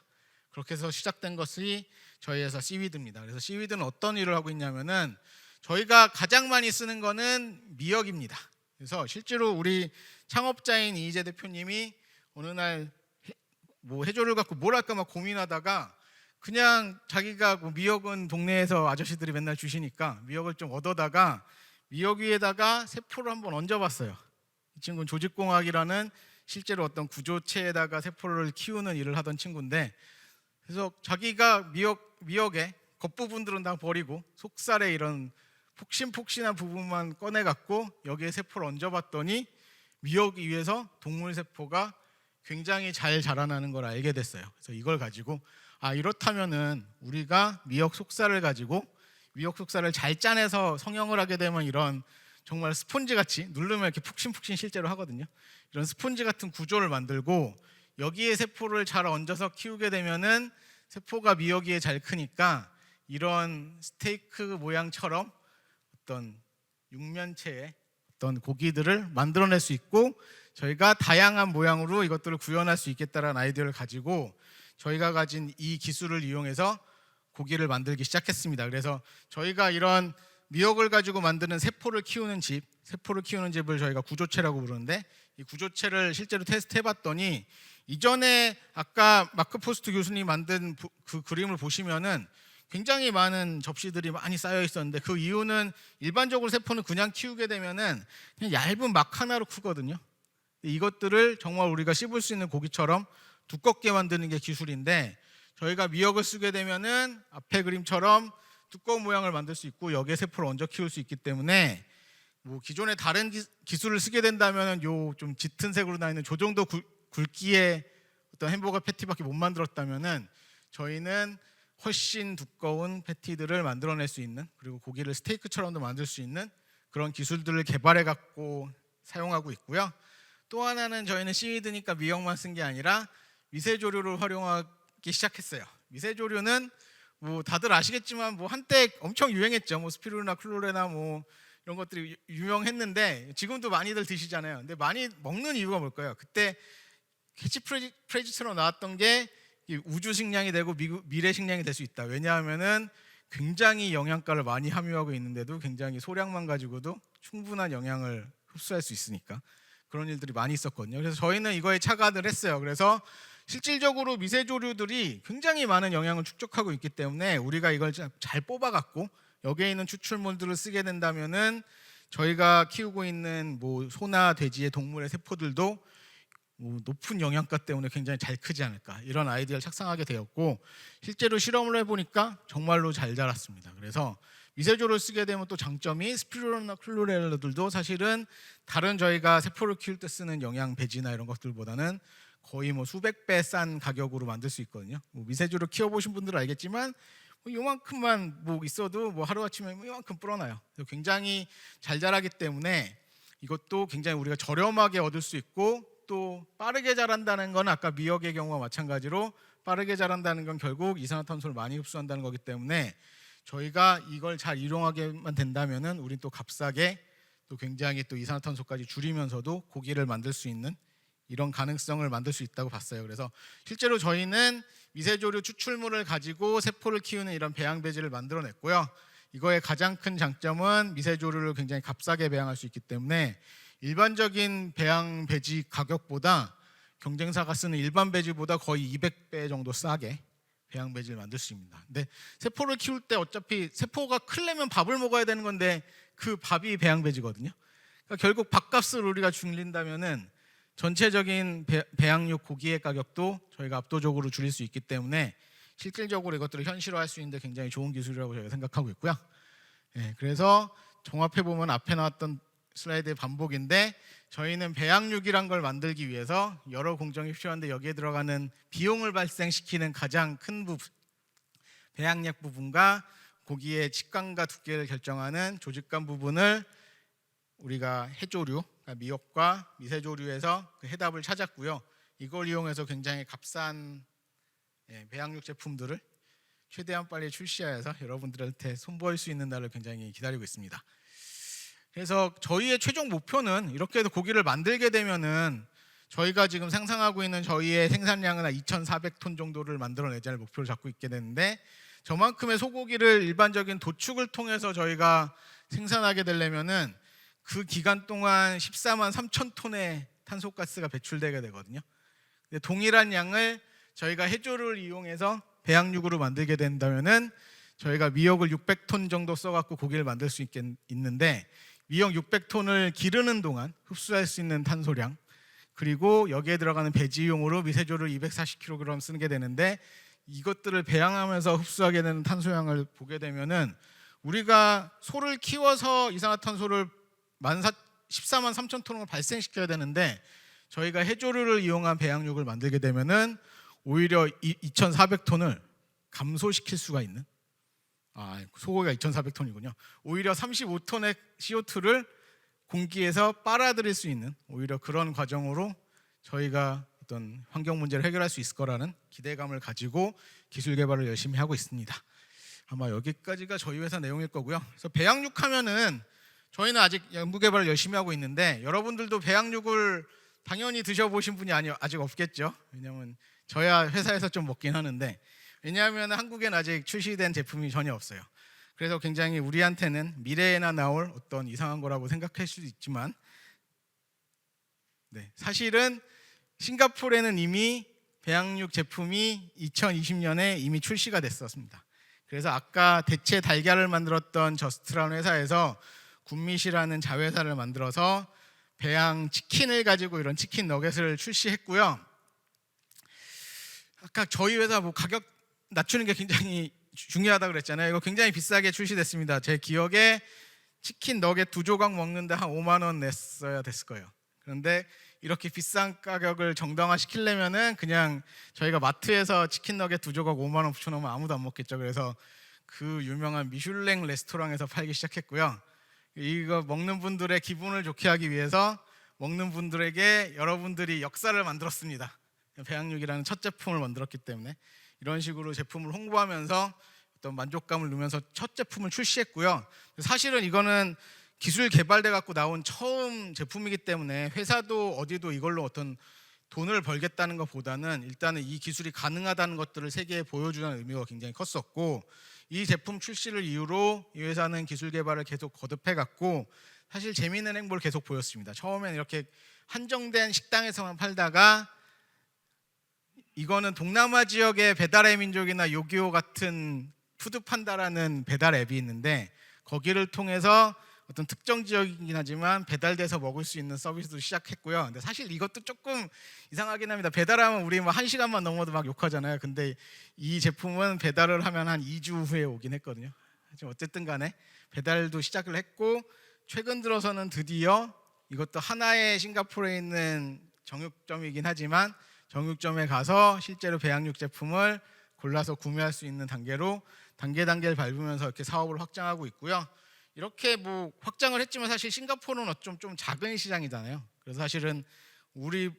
그렇게 해서 시작된 것이 저희 회사 시위드입니다. 그래서 시위드는 어떤 일을 하고 있냐면은 저희가 가장 많이 쓰는 거는 미역입니다. 그래서 실제로 우리 창업자인 이재 대표님이 어느 날 뭐 해조를 갖고 뭘 할까 막 고민하다가 그냥 자기가 뭐 미역은 동네에서 아저씨들이 맨날 주시니까 미역을 좀 얻어다가 미역 위에다가 세포를 한번 얹어봤어요. 이 친구는 조직공학이라는 실제로 어떤 구조체에다가 세포를 키우는 일을 하던 친구인데 그래서 자기가 미역의 겉부분들은 다 버리고 속살에 이런 폭신폭신한 부분만 꺼내갖고 여기에 세포를 얹어봤더니 미역 위에서 동물 세포가 굉장히 잘 자라나는 걸 알게 됐어요. 그래서 이걸 가지고 이렇다면은 우리가 미역 속살을 가지고 미역 속살을 잘 짜내서 성형을 하게 되면 이런 정말 스폰지 같이 누르면 이렇게 푹신푹신 실제로 하거든요. 이런 스폰지 같은 구조를 만들고 여기에 세포를 잘 얹어서 키우게 되면은 세포가 미역이에 잘 크니까 이런 스테이크 모양처럼 어떤 육면체의 어떤 고기들을 만들어낼 수 있고 저희가 다양한 모양으로 이것들을 구현할 수 있겠다라는 아이디어를 가지고 저희가 가진 이 기술을 이용해서 고기를 만들기 시작했습니다. 그래서 저희가 이런 미역을 가지고 만드는 세포를 키우는 집을 저희가 구조체라고 부르는데 이 구조체를 실제로 테스트해 봤더니 이전에 아까 마크 포스트 교수님 만든 그 그림을 보시면은 굉장히 많은 접시들이 많이 쌓여 있었는데 그 이유는 일반적으로 세포는 그냥 키우게 되면은 그냥 얇은 막 하나로 크거든요. 이것들을 정말 우리가 씹을 수 있는 고기처럼 두껍게 만드는 게 기술인데 저희가 미역을 쓰게 되면은 앞에 그림처럼 두꺼운 모양을 만들 수 있고 여기에 세포를 얹어 키울 수 있기 때문에 뭐 기존의 다른 기술을 쓰게 된다면은 요 좀 짙은 색으로 나 있는 저 정도 굵기의 어떤 햄버거 패티밖에 못 만들었다면은 저희는 훨씬 두꺼운 패티들을 만들어낼 수 있는 그리고 고기를 스테이크처럼도 만들 수 있는 그런 기술들을 개발해 갖고 사용하고 있고요. 또 하나는 저희는 시위드니까 미역만 쓴 게 아니라 미세조류를 활용하기 시작했어요. 미세조류는 뭐 다들 아시겠지만 뭐 한때 엄청 유행했죠. 뭐 스피루나 클로레나 뭐 이런 것들이 유명했는데 지금도 많이들 드시잖아요. 근데 많이 먹는 이유가 뭘까요? 그때 캐치프레이즈처럼 나왔던 게 우주 식량이 되고 미래 식량이 될 수 있다. 왜냐하면은 굉장히 영양가를 많이 함유하고 있는데도 굉장히 소량만 가지고도 충분한 영양을 흡수할 수 있으니까 그런 일들이 많이 있었거든요. 그래서 저희는 이거에 착안을 했어요. 그래서 실질적으로 미세조류들이 굉장히 많은 영양을 축적하고 있기 때문에 우리가 이걸 잘 뽑아갖고 여기에 있는 추출물들을 쓰게 된다면은 저희가 키우고 있는 뭐 소나 돼지의 동물의 세포들도 뭐 높은 영양가 때문에 굉장히 잘 크지 않을까 이런 아이디어를 착상하게 되었고 실제로 실험을 해보니까 정말로 잘 자랐습니다. 그래서 미세조를 쓰게 되면 또 장점이 스피루나 클로렐라들도 사실은 다른 저희가 세포를 키울 때 쓰는 영양 배지나 이런 것들보다는 거의 뭐 수백 배 싼 가격으로 만들 수 있거든요. 뭐 미세조를 키워보신 분들은 알겠지만 뭐 요만큼만 뭐 있어도 뭐 하루아침에 요만큼 불어나요. 굉장히 잘 자라기 때문에 이것도 굉장히 우리가 저렴하게 얻을 수 있고 또 빠르게 자란다는 건 아까 미역의 경우와 마찬가지로 빠르게 자란다는 건 결국 이산화탄소를 많이 흡수한다는 거기 때문에 저희가 이걸 잘 이용하게만 된다면은 우린 또 값싸게 또 굉장히 또 이산화탄소까지 줄이면서도 고기를 만들 수 있는 이런 가능성을 만들 수 있다고 봤어요. 그래서 실제로 저희는 미세조류 추출물을 가지고 세포를 키우는 이런 배양 배지를 만들어냈고요. 이거의 가장 큰 장점은 미세조류를 굉장히 값싸게 배양할 수 있기 때문에 일반적인 배양 배지 가격보다 경쟁사가 쓰는 일반 배지보다 거의 200배 정도 싸게 배양 배지를 만들 수 있습니다. 근데 세포를 키울 때 어차피 세포가 크려면 밥을 먹어야 되는 건데 그 밥이 배양 배지거든요. 그러니까 결국 밥값을 우리가 줄인다면은 전체적인 배양육 고기의 가격도 저희가 압도적으로 줄일 수 있기 때문에 실질적으로 이것들을 현실화할 수 있는데 굉장히 좋은 기술이라고 저희가 생각하고 있고요. 그래서 종합해 보면 앞에 나왔던 슬라이드의 반복인데 저희는 배양육이란 걸 만들기 위해서 여러 공정이 필요한데 여기에 들어가는 비용을 발생시키는 가장 큰 부분 배양액 부분과 고기의 식감과 두께를 결정하는 조직감 부분을 우리가 해조류 그러니까 미역과 미세조류에서 그 해답을 찾았고요. 이걸 이용해서 굉장히 값싼 배양육 제품들을 최대한 빨리 출시하여서 여러분들한테 선보일 수 있는 날을 굉장히 기다리고 있습니다. 그래서 저희의 최종 목표는 이렇게 해서 고기를 만들게 되면은 저희가 지금 상상하고 있는 저희의 생산량은 2,400톤 정도를 만들어내자를 목표를 잡고 있게 되는데 저만큼의 소고기를 일반적인 도축을 통해서 저희가 생산하게 되려면은 그 기간 동안 14만 3천 톤의 탄소가스가 배출되게 되거든요. 근데 동일한 양을 저희가 해조를 이용해서 배양육으로 만들게 된다면은 저희가 미역을 600톤 정도 써갖고 고기를 만들 수 있는데 미역 600톤을 기르는 동안 흡수할 수 있는 탄소량 그리고 여기에 들어가는 배지용으로 미세조를 240kg 쓰게 되는데 이것들을 배양하면서 흡수하게 되는 탄소량을 보게 되면은 우리가 소를 키워서 이산화탄소를 14만 3천 톤을 발생시켜야 되는데 저희가 해조류를 이용한 배양육을 만들게 되면은 오히려 2,400톤을 감소시킬 수가 있는 소고기가 2,400톤이군요. 오히려 35톤의 CO2를 공기에서 빨아들일 수 있는 오히려 그런 과정으로 저희가 어떤 환경 문제를 해결할 수 있을 거라는 기대감을 가지고 기술 개발을 열심히 하고 있습니다. 아마 여기까지가 저희 회사 내용일 거고요. 그래서 배양육 하면은 저희는 아직 연구 개발을 열심히 하고 있는데 여러분들도 배양육을 당연히 드셔보신 분이 아직 없겠죠. 왜냐하면 저야 회사에서 좀 먹긴 하는데, 왜냐하면 한국엔 아직 출시된 제품이 전혀 없어요. 그래서 굉장히 우리한테는 미래에나 나올 어떤 이상한 거라고 생각할 수도 있지만, 사실은 싱가포르에는 이미 배양육 제품이 2020년에 이미 출시가 됐었습니다. 그래서 아까 대체 달걀을 만들었던 저스트라는 회사에서 굿밋이라는 자회사를 만들어서 배양 치킨을 가지고 이런 치킨 너겟을 출시했고요. 아까 저희 회사 뭐 가격 낮추는 게 굉장히 중요하다고 그랬잖아요. 이거 굉장히 비싸게 출시됐습니다. 제 기억에 치킨 너겟 2조각 먹는데 한 5만 원 냈어야 됐을 거예요. 그런데 이렇게 비싼 가격을 정당화시키려면은 그냥 저희가 마트에서 치킨 너겟 2조각 5만 원 붙여놓으면 아무도 안 먹겠죠. 그래서 그 유명한 미슐랭 레스토랑에서 팔기 시작했고요. 이거 먹는 분들의 기분을 좋게 하기 위해서 먹는 분들에게 여러분들이 역사를 만들었습니다. 배양육이라는 첫 제품을 만들었기 때문에 이런 식으로 제품을 홍보하면서 어떤 만족감을 누면서 첫 제품을 출시했고요. 사실은 이거는 기술 개발돼 갖고 나온 처음 제품이기 때문에 회사도 어디도 이걸로 어떤 돈을 벌겠다는 것보다는 일단은 이 기술이 가능하다는 것들을 세계에 보여주는 의미가 굉장히 컸었고, 이 제품 출시를 이유로 이 회사는 기술 개발을 계속 거듭해 갖고 사실 재미있는 행보를 계속 보였습니다. 처음에는 이렇게 한정된 식당에서만 팔다가 이거는 동남아 지역의 배달의 민족이나 요기요 같은 푸드판다라는 배달 앱이 있는데 거기를 통해서 어떤 특정 지역이긴 하지만 배달돼서 먹을 수 있는 서비스도 시작했고요. 근데 사실 이것도 조금 이상하긴 합니다. 배달하면 우리 뭐 1시간만 넘어도 막 욕하잖아요. 근데 이 제품은 배달을 하면 한 2주 후에 오긴 했거든요. 어쨌든 간에 배달도 시작을 했고, 최근 들어서는 드디어 이것도 하나의 싱가포르에 있는 정육점이긴 하지만 정육점에 가서 실제로 배양육 제품을 골라서 구매할 수 있는 단계로 단계를 밟으면서 이렇게 사업을 확장하고 있고요. 이렇게 뭐 확장을 했지만 사실 싱가포르는 좀 작은 시장이잖아요. 그래서 사실은 우리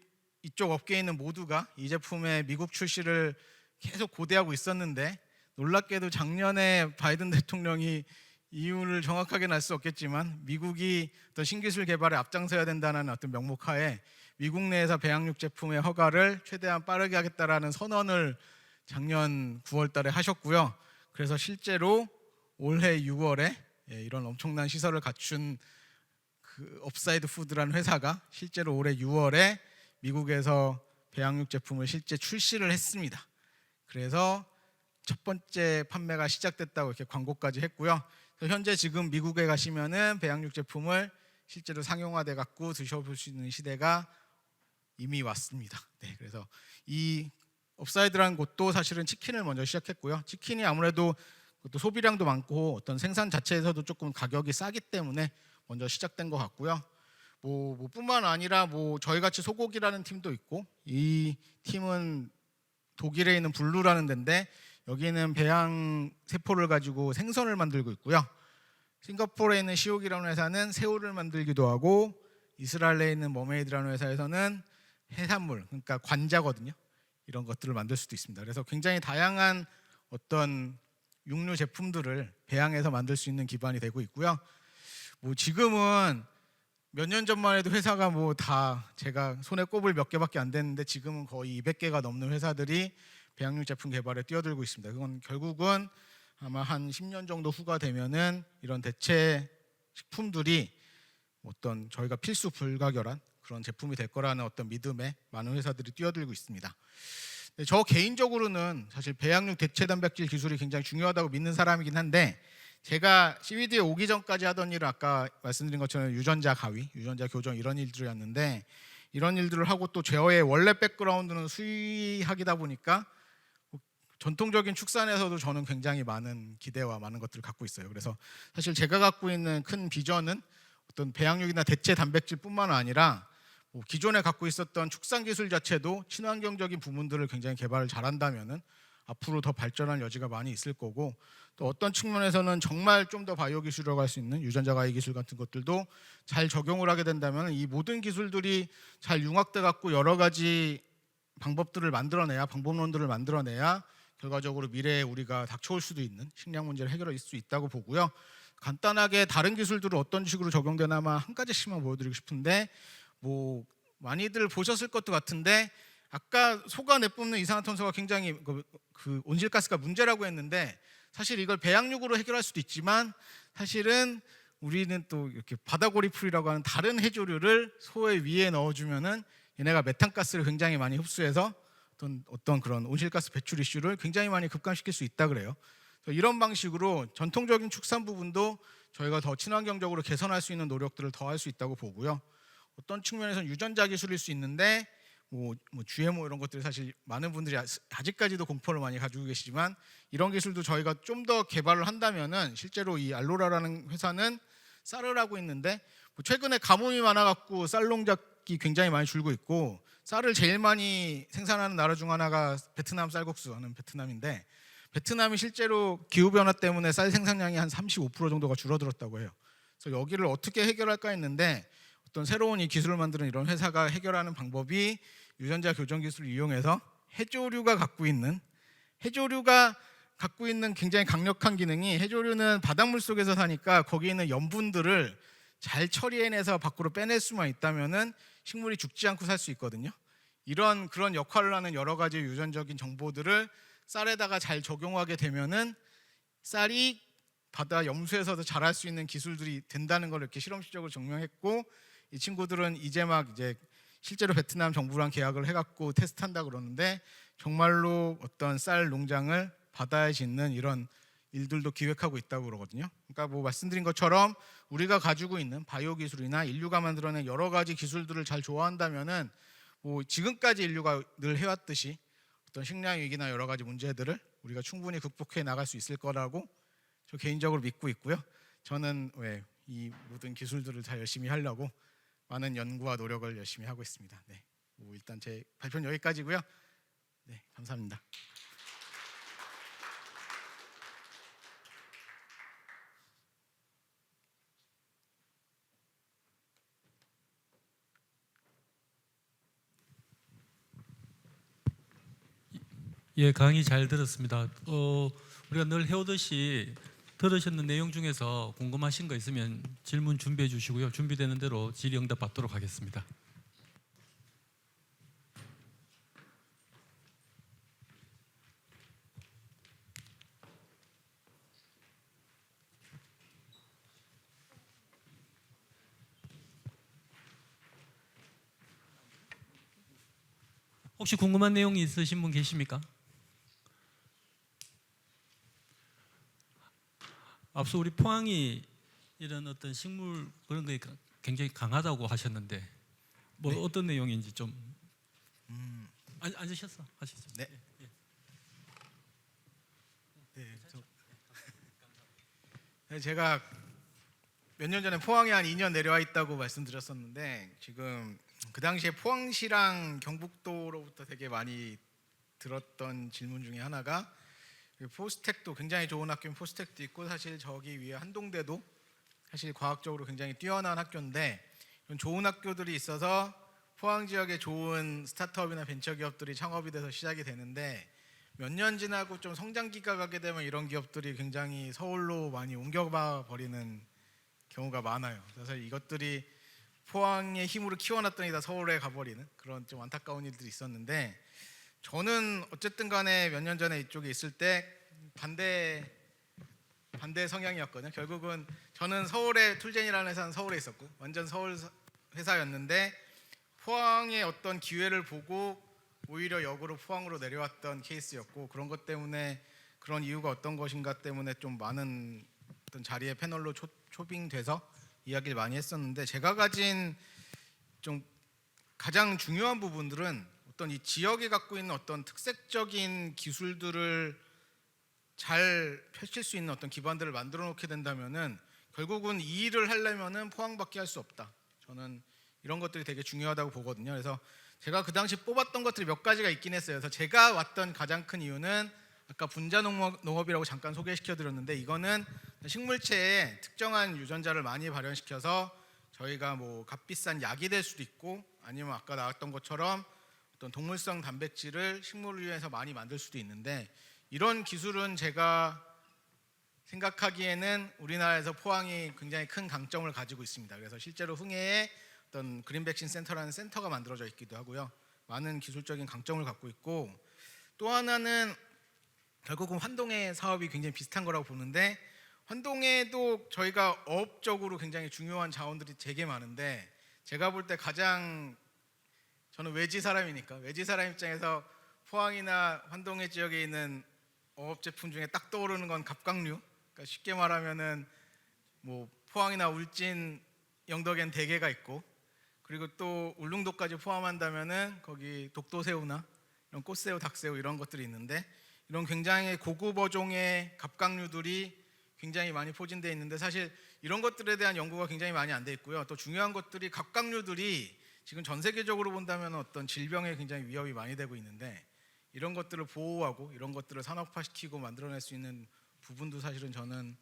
이쪽 업계에 있는 모두가 이 제품의 미국 출시를 계속 고대하고 있었는데, 놀랍게도 작년에 바이든 대통령이 이유를 정확하게는 알 수 없겠지만 미국이 어떤 신기술 개발에 앞장서야 된다는 어떤 명목하에 미국 내에서 배양육 제품의 허가를 최대한 빠르게 하겠다라는 선언을 작년 9월 달에 하셨고요. 그래서 실제로 올해 6월에 이런 엄청난 시설을 갖춘 그 업사이드 푸드라는 회사가 실제로 올해 6월에 미국에서 배양육 제품을 실제 출시를 했습니다. 그래서 첫 번째 판매가 시작됐다고 이렇게 광고까지 했고요. 현재 지금 미국에 가시면은 배양육 제품을 실제로 상용화돼 갖고 드셔볼 수 있는 시대가 이미 왔습니다. 그래서 이 업사이드라는 곳도 사실은 치킨을 먼저 시작했고요. 치킨이 아무래도 또 소비량도 많고 어떤 생산 자체에서도 조금 가격이 싸기 때문에 먼저 시작된 것 같고요. 뭐 뿐만 아니라 뭐 저희 같이 소고기라는 팀도 있고, 이 팀은 독일에 있는 블루라는 데인데 여기는 배양 세포를 가지고 생선을 만들고 있고요. 싱가포르에 있는 시옥이라는 회사는 새우를 만들기도 하고, 이스라엘에 있는 머메이드라는 회사에서는 해산물, 그러니까 관자거든요. 이런 것들을 만들 수도 있습니다. 그래서 굉장히 다양한 어떤 육류 제품들을 배양해서 만들 수 있는 기반이 되고 있고요. 뭐 지금은 몇 년 전만 해도 회사가 뭐 다 제가 손에 꼽을 몇 개밖에 안 됐는데 지금은 거의 200개가 넘는 회사들이 배양육 제품 개발에 뛰어들고 있습니다. 그건 결국은 아마 한 10년 정도 후가 되면은 이런 대체 식품들이 어떤 저희가 필수 불가결한 그런 제품이 될 거라는 어떤 믿음에 많은 회사들이 뛰어들고 있습니다. 저 개인적으로는 사실 배양육 대체 단백질 기술이 굉장히 중요하다고 믿는 사람이긴 한데, 제가 CVD에 오기 전까지 하던 일은 아까 말씀드린 것처럼 유전자 가위, 유전자 교정 이런 일들이었는데, 이런 일들을 하고 또 저의 원래 백그라운드는 수의학이다 보니까 전통적인 축산에서도 저는 굉장히 많은 기대와 많은 것들을 갖고 있어요. 그래서 사실 제가 갖고 있는 큰 비전은 어떤 배양육이나 대체 단백질뿐만 아니라 뭐 기존에 갖고 있었던 축산 기술 자체도 친환경적인 부분들을 굉장히 개발을 잘한다면은 앞으로 더 발전할 여지가 많이 있을 거고, 또 어떤 측면에서는 정말 좀 더 바이오 기술이라고 할 수 있는 유전자 가위 기술 같은 것들도 잘 적용을 하게 된다면 이 모든 기술들이 잘 융합돼 갖고 여러 가지 방법론들을 만들어내야 결과적으로 미래에 우리가 닥쳐올 수도 있는 식량 문제를 해결할 수 있다고 보고요. 간단하게 다른 기술들은 어떤 식으로 적용되나마 한 가지씩만 보여드리고 싶은데, 뭐 많이들 보셨을 것도 같은데 아까 소가 내뿜는 이산화탄소가 굉장히 그 온실가스가 문제라고 했는데, 사실 이걸 배양육으로 해결할 수도 있지만 사실은 우리는 또 이렇게 바다고리풀이라고 하는 다른 해조류를 소의 위에 넣어주면은 얘네가 메탄가스를 굉장히 많이 흡수해서 어떤 그런 온실가스 배출 이슈를 굉장히 많이 급감시킬 수 있다 그래요. 그래서 이런 방식으로 전통적인 축산 부분도 저희가 더 친환경적으로 개선할 수 있는 노력들을 더 할 수 있다고 보고요. 어떤 측면에서는 유전자 기술일 수 있는데 뭐 GMO 이런 것들이 사실 많은 분들이 아직까지도 공포를 많이 가지고 계시지만, 이런 기술도 저희가 좀 더 개발을 한다면은 실제로 이 알로라라는 회사는 쌀을 하고 있는데, 최근에 가뭄이 많아갖고 쌀 농작이 굉장히 많이 줄고 있고, 쌀을 제일 많이 생산하는 나라 중 하나가 베트남 쌀국수 하는 베트남인데, 베트남이 실제로 기후변화 때문에 쌀 생산량이 한 35% 정도가 줄어들었다고 해요. 그래서 여기를 어떻게 해결할까 했는데, 어떤 새로운 이 기술을 만드는 이런 회사가 해결하는 방법이 유전자 교정 기술을 이용해서 해조류가 갖고 있는 굉장히 강력한 기능이, 해조류는 바닷물 속에서 사니까 거기 있는 염분들을 잘 처리해내서 밖으로 빼낼 수만 있다면은 식물이 죽지 않고 살 수 있거든요. 그런 역할을 하는 여러 가지 유전적인 정보들을 쌀에다가 잘 적용하게 되면은 쌀이 바다 염수에서도 자랄 수 있는 기술들이 된다는 걸 이렇게 실험실적으로 증명했고, 이 친구들은 이제 실제로 베트남 정부랑 계약을 해갖고 테스트한다 그러는데, 정말로 어떤 쌀 농장을 바다에 짓는 이런 일들도 기획하고 있다고 그러거든요. 그러니까 뭐 말씀드린 것처럼 우리가 가지고 있는 바이오 기술이나 인류가 만들어낸 여러 가지 기술들을 잘 조화한다면은 뭐 지금까지 인류가 늘 해왔듯이 어떤 식량 위기나 여러 가지 문제들을 우리가 충분히 극복해 나갈 수 있을 거라고 저 개인적으로 믿고 있고요. 저는 이 모든 기술들을 다 열심히 하려고 많은 연구와 노력을 열심히 하고 있습니다. 네, 뭐 일단 제 발표는 여기까지고요. 네, 감사합니다. 예, 강의 잘 들었습니다. 우리가 늘 해오듯이 들으셨는 내용 중에서 궁금하신 거 있으면 질문 준비해 주시고요. 준비되는 대로 질의응답 받도록 하겠습니다. 혹시 궁금한 내용이 있으신 분 계십니까? 앞서 우리 포항이 이런 어떤 식물 그런 게 굉장히 강하다고 하셨는데, 뭐 네. 어떤 내용인지 좀 앉으셨어 하시죠. 네. 네, 제가 몇 년 전에 포항에 한 2년 내려와 있다고 말씀드렸었는데, 지금 그 당시에 포항시랑 경북도로부터 되게 많이 들었던 질문 중에 하나가, 포스텍도 굉장히 좋은 학교인 포스텍도 있고, 사실 저기 위에 한동대도 사실 과학적으로 굉장히 뛰어난 학교인데, 이런 좋은 학교들이 있어서 포항 지역에 좋은 스타트업이나 벤처기업들이 창업이 돼서 시작이 되는데, 몇 년 지나고 좀 성장기가 가게 되면 이런 기업들이 굉장히 서울로 많이 옮겨가 버리는 경우가 많아요. 그래서 이것들이 포항의 힘으로 키워놨더니 다 서울에 가버리는 그런 좀 안타까운 일들이 있었는데, 저는 어쨌든 간에 몇 년 전에 이쪽에 있을 때 반대 성향이었거든요. 결국은 저는 서울에 툴젠이라는 회사는 서울에 있었고 완전 서울 회사였는데, 포항의 어떤 기회를 보고 오히려 역으로 포항으로 내려왔던 케이스였고, 그런 것 때문에 그런 이유가 어떤 것인가 때문에 좀 많은 어떤 자리에 패널로 초빙돼서 이야기를 많이 했었는데, 제가 가진 좀 가장 중요한 부분들은 어떤 이 지역이 갖고 있는 어떤 특색적인 기술들을 잘 펼칠 수 있는 어떤 기반들을 만들어 놓게 된다면은 결국은 이 일을 하려면은 포항밖에 할 수 없다. 저는 이런 것들이 되게 중요하다고 보거든요. 그래서 제가 그 당시 뽑았던 것들이 몇 가지가 있긴 했어요. 그래서 제가 왔던 가장 큰 이유는 아까 분자 농업이라고 잠깐 소개시켜 드렸는데, 이거는 식물체에 특정한 유전자를 많이 발현시켜서 저희가 뭐 값비싼 약이 될 수도 있고, 아니면 아까 나왔던 것처럼 어떤 동물성 단백질을 식물을 위해서 많이 만들 수도 있는데, 이런 기술은 제가 생각하기에는 우리나라에서 포항이 굉장히 큰 강점을 가지고 있습니다. 그래서 실제로 흥해에 어떤 그린 백신 센터라는 센터가 만들어져 있기도 하고요. 많은 기술적인 강점을 갖고 있고, 또 하나는 결국은 환동해 사업이 굉장히 비슷한 거라고 보는데, 환동해도 저희가 어업적으로 굉장히 중요한 자원들이 되게 많은데, 제가 볼 때 가장, 저는 외지 사람이니까 외지 사람 입장에서 포항이나 환동해 지역에 있는 어업 제품 중에 딱 떠오르는 건 갑각류. 그러니까 쉽게 말하면은 뭐 포항이나 울진, 영덕엔 대게가 있고, 그리고 또 울릉도까지 포함한다면은 거기 독도새우나 이런 꽃새우, 닭새우 이런 것들이 있는데, 이런 굉장히 고급 어종의 갑각류들이 굉장히 많이 포진되어 있는데, 사실 이런 것들에 대한 연구가 굉장히 많이 안 돼 있고요. 또 중요한 것들이 갑각류들이 지금 전 세계적으로 본다면 어떤 질병에 굉장히 위협이 많이 되고 있는데, 이런 것들을 보호하고 이런 것들을 산업화시키고 만들어낼 수 있는 부분도 사실은 저는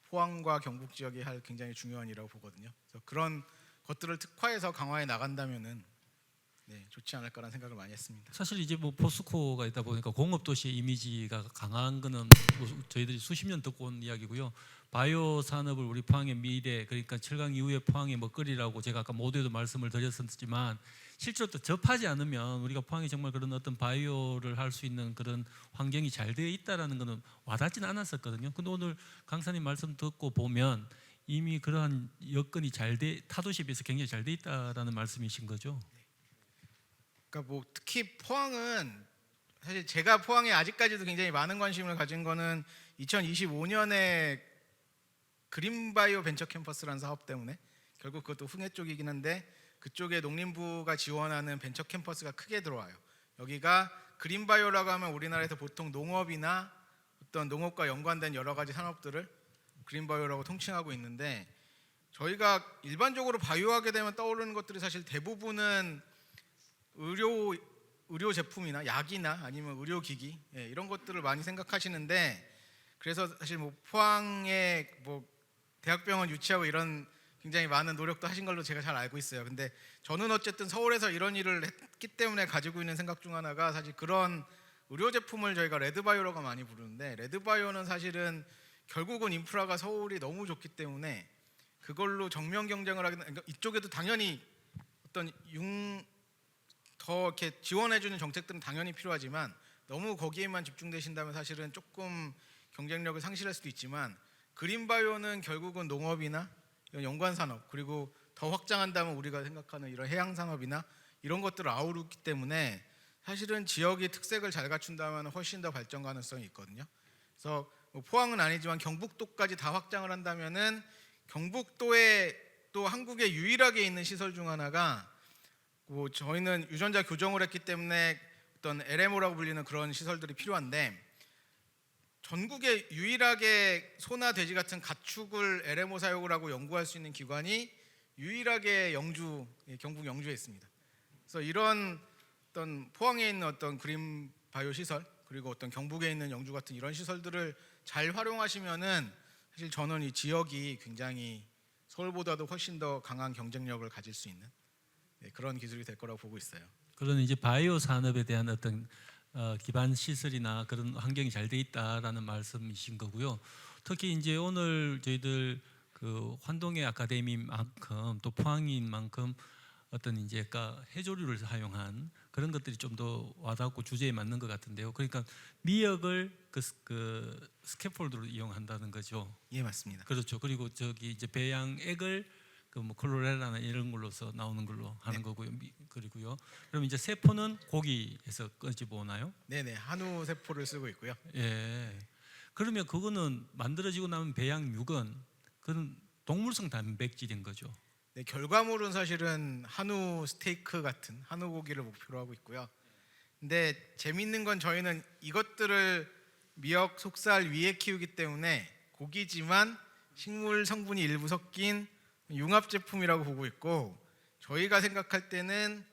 포항과 경북 지역이 할 굉장히 중요한 일이라고 보거든요. 그래서 그런 것들을 특화해서 강화해 나간다면은 좋지 않을까라는 생각을 많이 했습니다. 사실 이제 뭐 포스코가 있다 보니까 공업 도시의 이미지가 강한 거는 뭐 저희들이 수십 년 듣고 온 이야기고요. 바이오 산업을 우리 포항의 미래, 그러니까 7강 이후의 포항의 먹거리라고 제가 아까 모두에도 말씀을 드렸었지만, 실제로 또 접하지 않으면 우리가 포항이 정말 그런 어떤 바이오를 할 수 있는 그런 환경이 잘 되어 있다라는 것은 와닿지는 않았었거든요. 근데 오늘 강사님 말씀 듣고 보면 이미 그러한 여건이 타도시에 비해서 굉장히 잘 돼 있다라는 말씀이신 거죠. 그러니까 뭐 특히 포항은, 사실 제가 포항에 아직까지도 굉장히 많은 관심을 가진 거는 2025년에 그린바이오 벤처 캠퍼스라는 사업 때문에, 결국 그것도 흥해 쪽이긴 한데 그쪽에 농림부가 지원하는 벤처 캠퍼스가 크게 들어와요. 여기가 그린바이오라고 하면 우리나라에서 보통 농업이나 어떤 농업과 연관된 여러 가지 산업들을 그린바이오라고 통칭하고 있는데, 저희가 일반적으로 바이오하게 되면 떠오르는 것들이 사실 대부분은 의료 제품이나 약이나 아니면 의료기기, 이런 것들을 많이 생각하시는데, 그래서 사실 뭐 포항에 뭐 대학병원 유치하고 이런 굉장히 많은 노력도 하신 걸로 제가 잘 알고 있어요. 근데 저는 어쨌든 서울에서 이런 일을 했기 때문에 가지고 있는 생각 중 하나가, 사실 그런 의료 제품을 저희가 레드바이오라고 많이 부르는데, 레드바이오는 사실은 결국은 인프라가 서울이 너무 좋기 때문에 그걸로 정면 경쟁을 하게 되는, 이쪽에도 당연히 어떤 더 이렇게 지원해주는 정책들은 당연히 필요하지만, 너무 거기에만 집중되신다면 사실은 조금 경쟁력을 상실할 수도 있지만, 그린바이오는 결국은 농업이나 이런 연관 산업, 그리고 더 확장한다면 우리가 생각하는 이런 해양 산업이나 이런 것들을 아우르기 때문에 사실은 지역의 특색을 잘 갖춘다면 훨씬 더 발전 가능성이 있거든요. 그래서 뭐 포항은 아니지만 경북도까지 다 확장을 한다면은, 경북도에 또 한국에 유일하게 있는 시설 중 하나가, 뭐 저희는 유전자 교정을 했기 때문에 어떤 LMO라고 불리는 그런 시설들이 필요한데, 전국에 유일하게 소나 돼지 같은 가축을 LMO 사육을 하고 연구할 수 있는 기관이 유일하게 경북 영주에 있습니다. 그래서 이런 어떤 포항에 있는 어떤 그린 바이오 시설, 그리고 어떤 경북에 있는 영주 같은 이런 시설들을 잘 활용하시면은, 사실 저는 이 지역이 굉장히 서울보다도 훨씬 더 강한 경쟁력을 가질 수 있는 그런 기술이 될 거라고 보고 있어요. 그런 이제 바이오 산업에 대한 어떤 기반 시설이나 그런 환경이 잘 돼 있다라는 말씀이신 거고요. 특히 이제 오늘 저희들 그 환동의 아카데미만큼 또 포항인 만큼 어떤 이제 해조류를 사용한 그런 것들이 좀 더 와닿고 주제에 맞는 것 같은데요. 그러니까 미역을 그 스캐폴드로 이용한다는 거죠. 예, 맞습니다. 그렇죠. 그리고 저기 이제 배양액을 그 뭐 클로렐라나 이런 걸로서 나오는 걸로 하는 거고요. 그리고요. 그럼 이제 세포는 고기에서 끄집어 오나요? 네네, 한우 세포를 쓰고 있고요. 예. 그러면 그거는 만들어지고 나면 배양육은 그건 동물성 단백질인 거죠. 네, 결과물은 사실은 한우 스테이크 같은 한우 고기를 목표로 하고 있고요. 근데 재밌는 건, 저희는 이것들을 미역, 속살 위에 키우기 때문에 고기지만 식물 성분이 일부 섞인 융합 제품이라고 보고 있고, 저희가 생각할 때는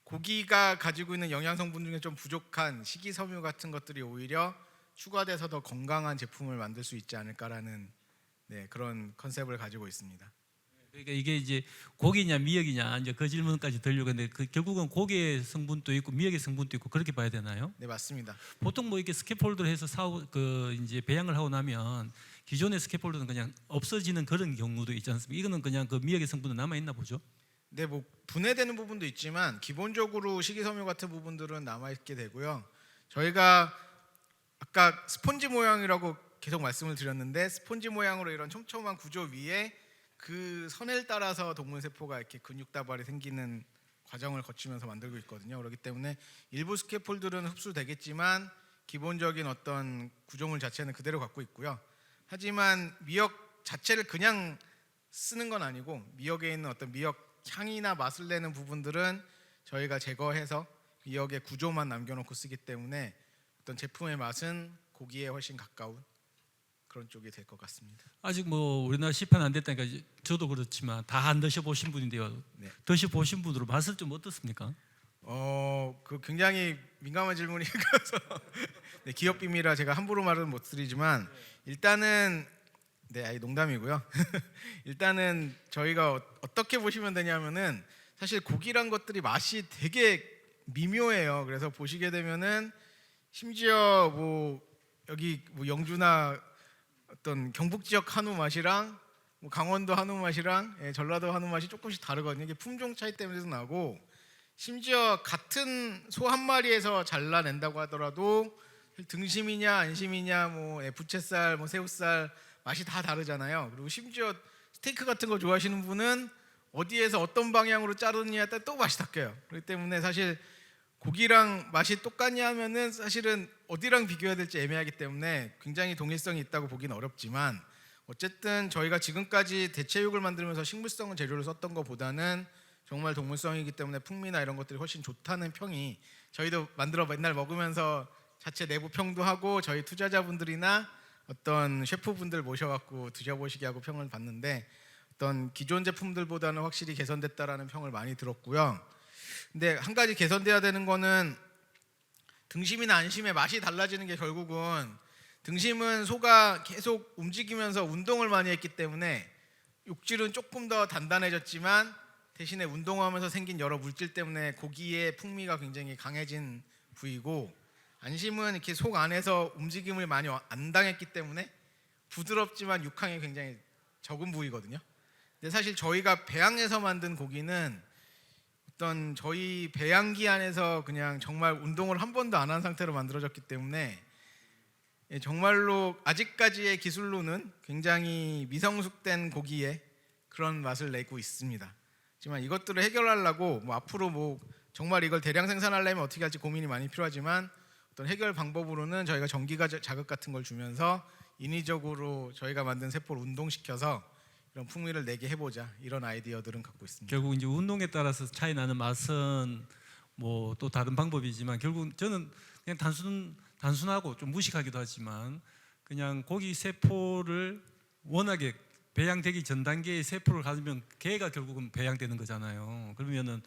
고기가 가지고 있는 영양 성분 중에 좀 부족한 식이섬유 같은 것들이 오히려 추가돼서 더 건강한 제품을 만들 수 있지 않을까라는 그런 컨셉을 가지고 있습니다. 그러니까 이게 이제 고기냐 미역이냐 이제 그 질문까지 들려고 했는데 그 결국은 고기의 성분도 있고 미역의 성분도 있고 그렇게 봐야 되나요? 네, 맞습니다. 보통 뭐 이렇게 스캐폴드를 해서 사고 그 이제 배양을 하고 나면 기존의 스캐폴드는 그냥 없어지는 그런 경우도 있지 않습니까? 이거는 그냥 그 미역의 성분은 남아 있나 보죠? 네, 뭐 분해되는 부분도 있지만 기본적으로 식이섬유 같은 부분들은 남아 있게 되고요. 저희가 아까 스폰지 모양이라고 계속 말씀을 드렸는데 스폰지 모양으로 이런 촘촘한 구조 위에 그 선을 따라서 동물 세포가 이렇게 근육 다발이 생기는 과정을 거치면서 만들고 있거든요. 그렇기 때문에 일부 스캐폴드는 흡수되겠지만 기본적인 어떤 구조물 자체는 그대로 갖고 있고요. 하지만 미역 자체를 그냥 쓰는 건 아니고 미역에 있는 어떤 미역 향이나 맛을 내는 부분들은 저희가 제거해서 미역의 구조만 남겨놓고 쓰기 때문에 어떤 제품의 맛은 고기에 훨씬 가까운 그런 쪽이 될 것 같습니다. 아직 뭐 우리나라 시판 안 됐다니까 이제 저도 그렇지만 다 안 드셔보신 분인데요. 네. 드셔보신 분으로 맛을 좀 어떻습니까? 그 굉장히 민감한 질문이라서 네, 기업 비밀이라 제가 함부로 말은 못 드리지만 일단은 네, 아니 농담이고요. 일단은 저희가 어떻게 보시면 되냐면은 사실 고기란 것들이 맛이 되게 미묘해요. 그래서 보시게 되면은 심지어 뭐 여기 뭐 영주나 어떤 경북 지역 한우 맛이랑 뭐 강원도 한우 맛이랑 전라도 한우 맛이 조금씩 다르거든요. 이게 품종 차이 때문에도 나고 심지어 같은 소 한 마리에서 잘라낸다고 하더라도 등심이냐 안심이냐 뭐 부채살 뭐 새우살 맛이 다 다르잖아요. 그리고 심지어 스테이크 같은 거 좋아하시는 분은 어디에서 어떤 방향으로 자르느냐에 따라 또 맛이 바뀌어요. 그렇기 때문에 사실 고기랑 맛이 똑같냐 하면은 사실은 어디랑 비교해야 될지 애매하기 때문에 굉장히 동일성이 있다고 보기는 어렵지만 어쨌든 저희가 지금까지 대체육을 만들면서 식물성 재료를 썼던 것보다는 정말 동물성이기 때문에 풍미나 이런 것들이 훨씬 좋다는 평이 저희도 만들어 맨날 먹으면서 자체 내부 평도 하고 저희 투자자분들이나 어떤 셰프분들 모셔갖고 드셔보시게 하고 평을 받는데 어떤 기존 제품들보다는 확실히 개선됐다라는 평을 많이 들었고요. 근데 한 가지 개선돼야 되는 거는 등심이나 안심의 맛이 달라지는 게 결국은 등심은 소가 계속 움직이면서 운동을 많이 했기 때문에 육질은 조금 더 단단해졌지만 대신에 운동하면서 생긴 여러 물질 때문에 고기의 풍미가 굉장히 강해진 부위고 안심은 이렇게 속 안에서 움직임을 많이 안 당했기 때문에 부드럽지만 육향이 굉장히 적은 부위거든요. 근데 사실 저희가 배양해서 만든 고기는 어떤 저희 배양기 안에서 그냥 정말 운동을 한 번도 안 한 상태로 만들어졌기 때문에 정말로 아직까지의 기술로는 굉장히 미성숙된 고기의 그런 맛을 내고 있습니다. 하지만 이것들을 해결하려고 뭐 앞으로 뭐 정말 이걸 대량 생산하려면 어떻게 할지 고민이 많이 필요하지만 어떤 해결 방법으로는 저희가 전기가 자극 같은 걸 주면서 인위적으로 저희가 만든 세포를 운동시켜서 이런 풍미를 내게 해보자 이런 아이디어들은 갖고 있습니다. 결국 이제 운동에 따라서 차이 나는 맛은 뭐 또 다른 방법이지만 결국 저는 그냥 단순하고 좀 무식하기도 하지만 그냥 고기 세포를 워낙에 배양되기 전 단계의 세포를 가지면 개가 결국은 배양되는 거잖아요. 그러면은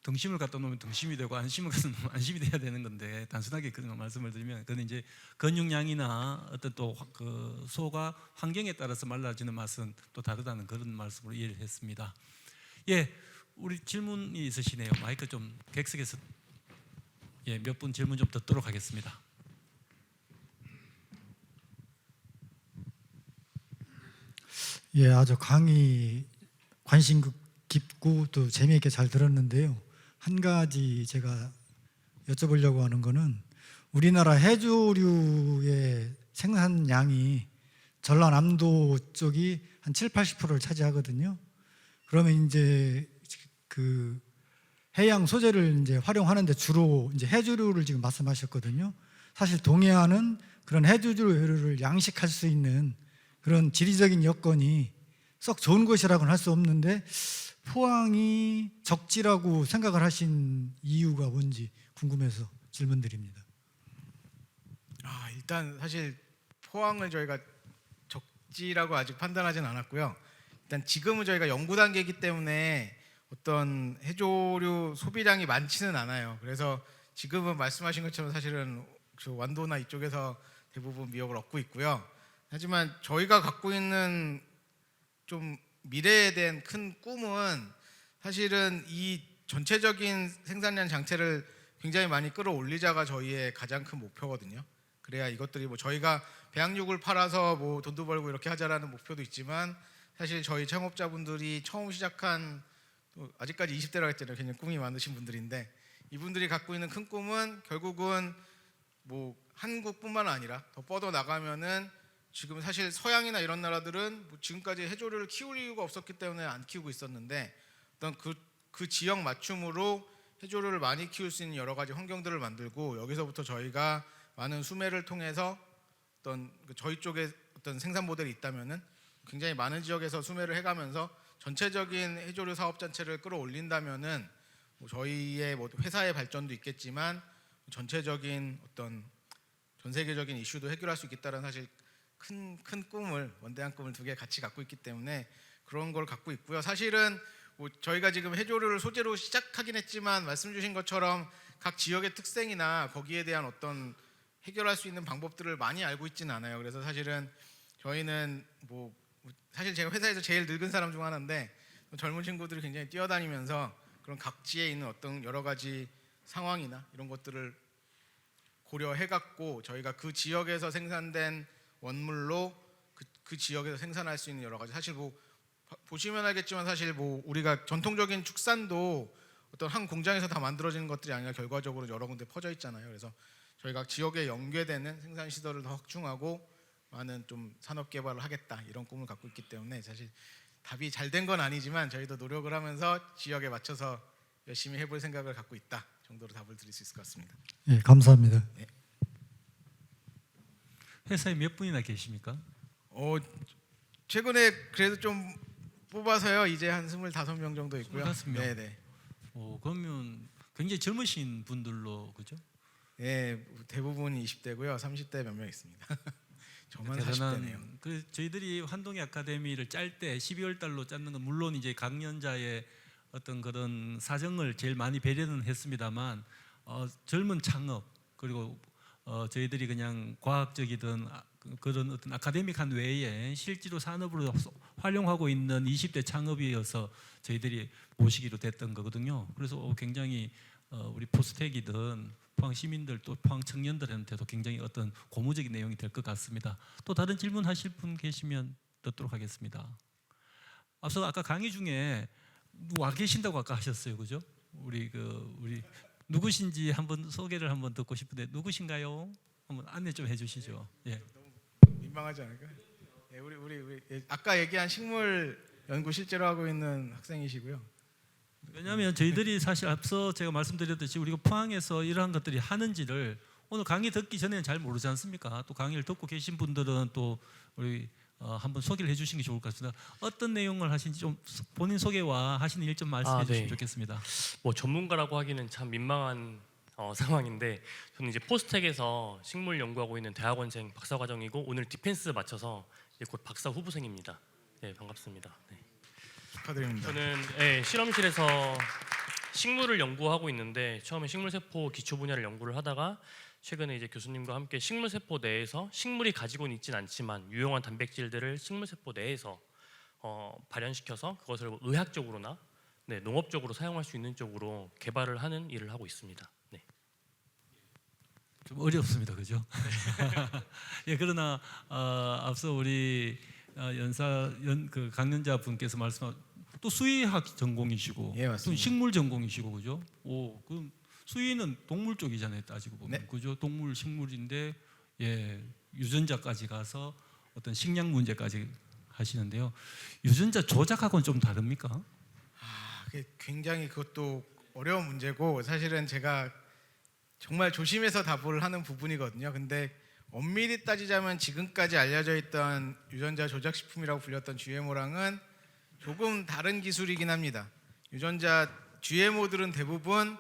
등심을 갖다 놓으면 등심이 되고 안심을 갖다 놓으면 안심이 돼야 되는 건데 단순하게 그런 말씀을 드리면 그건 이제 근육량이나 어떤 또 그 소가 환경에 따라서 말라지는 맛은 또 다르다는 그런 말씀으로 이해를 했습니다. 예, 우리 질문이 있으시네요. 마이크 좀 객석에서 몇 분 질문 좀 듣도록 하겠습니다. 예, 아주 강의 관심 깊고 또 재미있게 잘 들었는데요. 한 가지 제가 여쭤보려고 하는 거는 우리나라 해조류의 생산량이 전라남도 쪽이 한 7, 80%를 차지하거든요. 그러면 이제 그 해양 소재를 이제 활용하는데 주로 이제 해조류를 지금 말씀하셨거든요. 사실 동해안은 그런 해조류를 양식할 수 있는 그런 지리적인 여건이 썩 좋은 곳이라고는 할 수 없는데 포항이 적지라고 생각을 하신 이유가 뭔지 궁금해서 질문드립니다. 일단 사실 포항을 저희가 적지라고 아직 판단하진 않았고요. 일단 지금은 저희가 연구 단계이기 때문에 어떤 해조류 소비량이 많지는 않아요. 그래서 지금은 말씀하신 것처럼 사실은 저 완도나 이쪽에서 대부분 미역을 얻고 있고요. 하지만 저희가 갖고 있는 좀 미래에 대한 큰 꿈은 사실은 이 전체적인 생산량 장치를 굉장히 많이 끌어올리자가 저희의 가장 큰 목표거든요. 그래야 이것들이 뭐 저희가 배양육을 팔아서 뭐 돈도 벌고 이렇게 하자라는 목표도 있지만 사실 저희 창업자분들이 처음 시작한 아직까지 20대라고 했잖아요. 굉장히 꿈이 많으신 분들인데 이분들이 갖고 있는 큰 꿈은 결국은 뭐 한국뿐만 아니라 더 뻗어 나가면은 지금 사실 서양이나 이런 나라들은 뭐 지금까지 해조류를 키울 이유가 없었기 때문에 안 키우고 있었는데 어떤 그 지역 맞춤으로 해조류를 많이 키울 수 있는 여러 가지 환경들을 만들고 여기서부터 저희가 많은 수매를 통해서 어떤 저희 쪽에 어떤 생산 모델이 있다면은 굉장히 많은 지역에서 수매를 해가면서 전체적인 해조류 사업 전체를 끌어올린다면은 뭐 저희의 뭐 회사의 발전도 있겠지만 전체적인 어떤 전 세계적인 이슈도 해결할 수 있겠다는 사실 큰 꿈을 원대한 꿈을 두 개 같이 갖고 있기 때문에 그런 걸 갖고 있고요. 사실은 뭐 저희가 지금 해조류를 소재로 시작하긴 했지만 말씀 주신 것처럼 각 지역의 특성이나 거기에 대한 어떤 해결할 수 있는 방법들을 많이 알고 있지는 않아요. 그래서 사실은 저희는 뭐 사실 제가 회사에서 제일 늙은 사람 중 하나인데 젊은 친구들이 굉장히 뛰어다니면서 그런 각지에 있는 어떤 여러 가지 상황이나 이런 것들을 고려해갖고 저희가 그 지역에서 생산된 원물로 그 지역에서 생산할 수 있는 여러 가지 사실 뭐 보시면 알겠지만 사실 뭐 우리가 전통적인 축산도 어떤 한 공장에서 다 만들어지는 것들이 아니라 결과적으로 여러 군데 퍼져 있잖아요. 그래서 저희가 지역에 연계되는 생산 시설을 더 확충하고 많은 좀 산업 개발을 하겠다 이런 꿈을 갖고 있기 때문에 사실 답이 잘 된 건 아니지만 저희도 노력을 하면서 지역에 맞춰서 열심히 해볼 생각을 갖고 있다 정도로 답을 드릴 수 있을 것 같습니다. 예, 감사합니다. 회사에 몇 분이나 계십니까? 최근에 그래도 좀 뽑아서요. 이제 한 25명 정도 있고요. 25명? 네네. 그러면 굉장히 젊으신 분들로 그죠? 네, 대부분이 20대고요. 30대 몇 명 있습니다. 저만 40대네요. 그 저희들이 환동의 아카데미를 짤 때 12월 달로 짰는 건 물론 이제 강연자의 어떤 그런 사정을 제일 많이 배려는 했습니다만 젊은 창업 그리고 저희들이 그냥 과학적이든 그런 어떤 아카데믹한 외에 실제로 산업으로 활용하고 있는 20대 창업이어서 저희들이 모시기로 됐던 거거든요. 그래서 굉장히 우리 포스텍이든 포항 시민들 또 포항 청년들한테도 굉장히 어떤 고무적인 내용이 될 것 같습니다. 또 다른 질문하실 분 계시면 듣도록 하겠습니다. 앞서 아까 강의 중에 와 계신다고 아까 하셨어요, 그죠? 우리 누구신지 한번 소개를 한번 듣고 싶은데 누구신가요? 한번 안내 좀 해주시죠. 예. 민망하지 않을까? 네, 우리 아까 얘기한 식물 연구 실제로 하고 있는 학생이시고요. 왜냐하면 저희들이 사실 앞서 제가 말씀드렸듯이 우리가 포항에서 이러한 것들이 하는지를 오늘 강의 듣기 전에는 잘 모르지 않습니까? 또 강의를 듣고 계신 분들은 또 우리 한번 소개를 해주시는 게 좋을 것 같습니다. 어떤 내용을 하신지 좀 본인 소개와 하시는 일 좀 말씀해 주시면 좋겠습니다. 뭐 전문가라고 하기는 참 민망한 상황인데 저는 이제 포스텍에서 식물 연구하고 있는 대학원생 박사과정이고 오늘 디펜스 마쳐서 이제 곧 박사 후보생입니다. 네, 반갑습니다. 네. 축하드립니다. 저는 실험실에서 식물을 연구하고 있는데 처음에 식물세포 기초 분야를 연구를 하다가 최근에 이제 교수님과 함께 식물세포 내에서 식물이 가지고는 있진 않지만 유용한 단백질들을 식물세포 내에서 발현시켜서 그것을 의학적으로나 농업적으로 사용할 수 있는 쪽으로 개발을 하는 일을 하고 있습니다. 네. 좀 어렵습니다, 그죠? 예, 그러나 앞서 우리 그 강연자 분께서 말씀한 또 수의학 전공이시고 예, 맞습니다. 또 식물 전공이시고 그죠? 그럼 수의는 동물 쪽이잖아요, 따지고 보면 네. 그죠? 동물 식물인데 예, 유전자까지 가서 어떤 식량 문제까지 하시는데요. 유전자 조작하고는 좀 다릅니까? 그게 굉장히 그것도 어려운 문제고 사실은 제가 정말 조심해서 답을 하는 부분이거든요. 근데 엄밀히 따지자면 지금까지 알려져 있던 유전자 조작 식품이라고 불렸던 GMO랑은 조금 다른 기술이긴 합니다. 유전자 GMO들은 대부분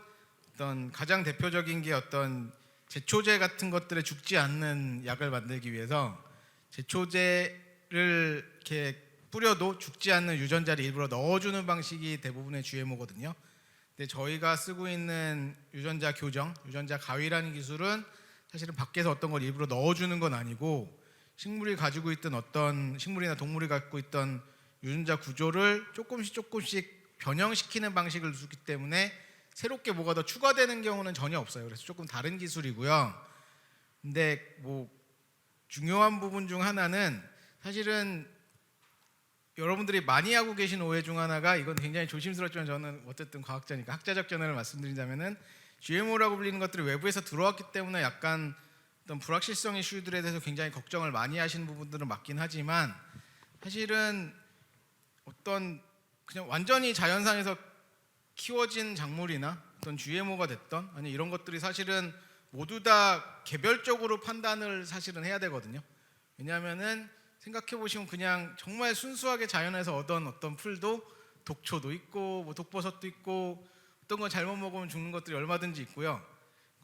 어떤 가장 대표적인 게 어떤 제초제 같은 것들에 죽지 않는 약을 만들기 위해서 제초제를 이렇게 뿌려도 죽지 않는 유전자를 일부러 넣어주는 방식이 대부분의 GMO거든요. 근데 저희가 쓰고 있는 유전자 교정, 유전자 가위라는 기술은 사실은 밖에서 어떤 걸 일부러 넣어주는 건 아니고 식물이 가지고 있던 어떤 식물이나 동물이 갖고 있던 유전자 구조를 조금씩 변형시키는 방식을 두기 때문에 새롭게 뭐가 더 추가되는 경우는 전혀 없어요. 그래서 조금 다른 기술이고요. 근데 뭐 중요한 부분 중 하나는 사실은 여러분들이 많이 하고 계신 오해 중 하나가, 이건 굉장히 조심스럽지만 저는 어쨌든 과학자니까 학자적 견해를 말씀드리자면은 GMO라고 불리는 것들이 외부에서 들어왔기 때문에 약간 어떤 불확실성 이슈들에 대해서 굉장히 걱정을 많이 하시는 부분들은 맞긴 하지만, 사실은 어떤 그냥 완전히 자연상에서 키워진 작물이나 어떤 GMO가 됐던 아니 이런 것들이 사실은 모두 다 개별적으로 판단을 사실은 해야 되거든요. 왜냐하면은 생각해 보시면 그냥 정말 순수하게 자연에서 얻은 어떤 풀도 독초도 있고 뭐 독버섯도 있고 어떤 거 잘못 먹으면 죽는 것들이 얼마든지 있고요.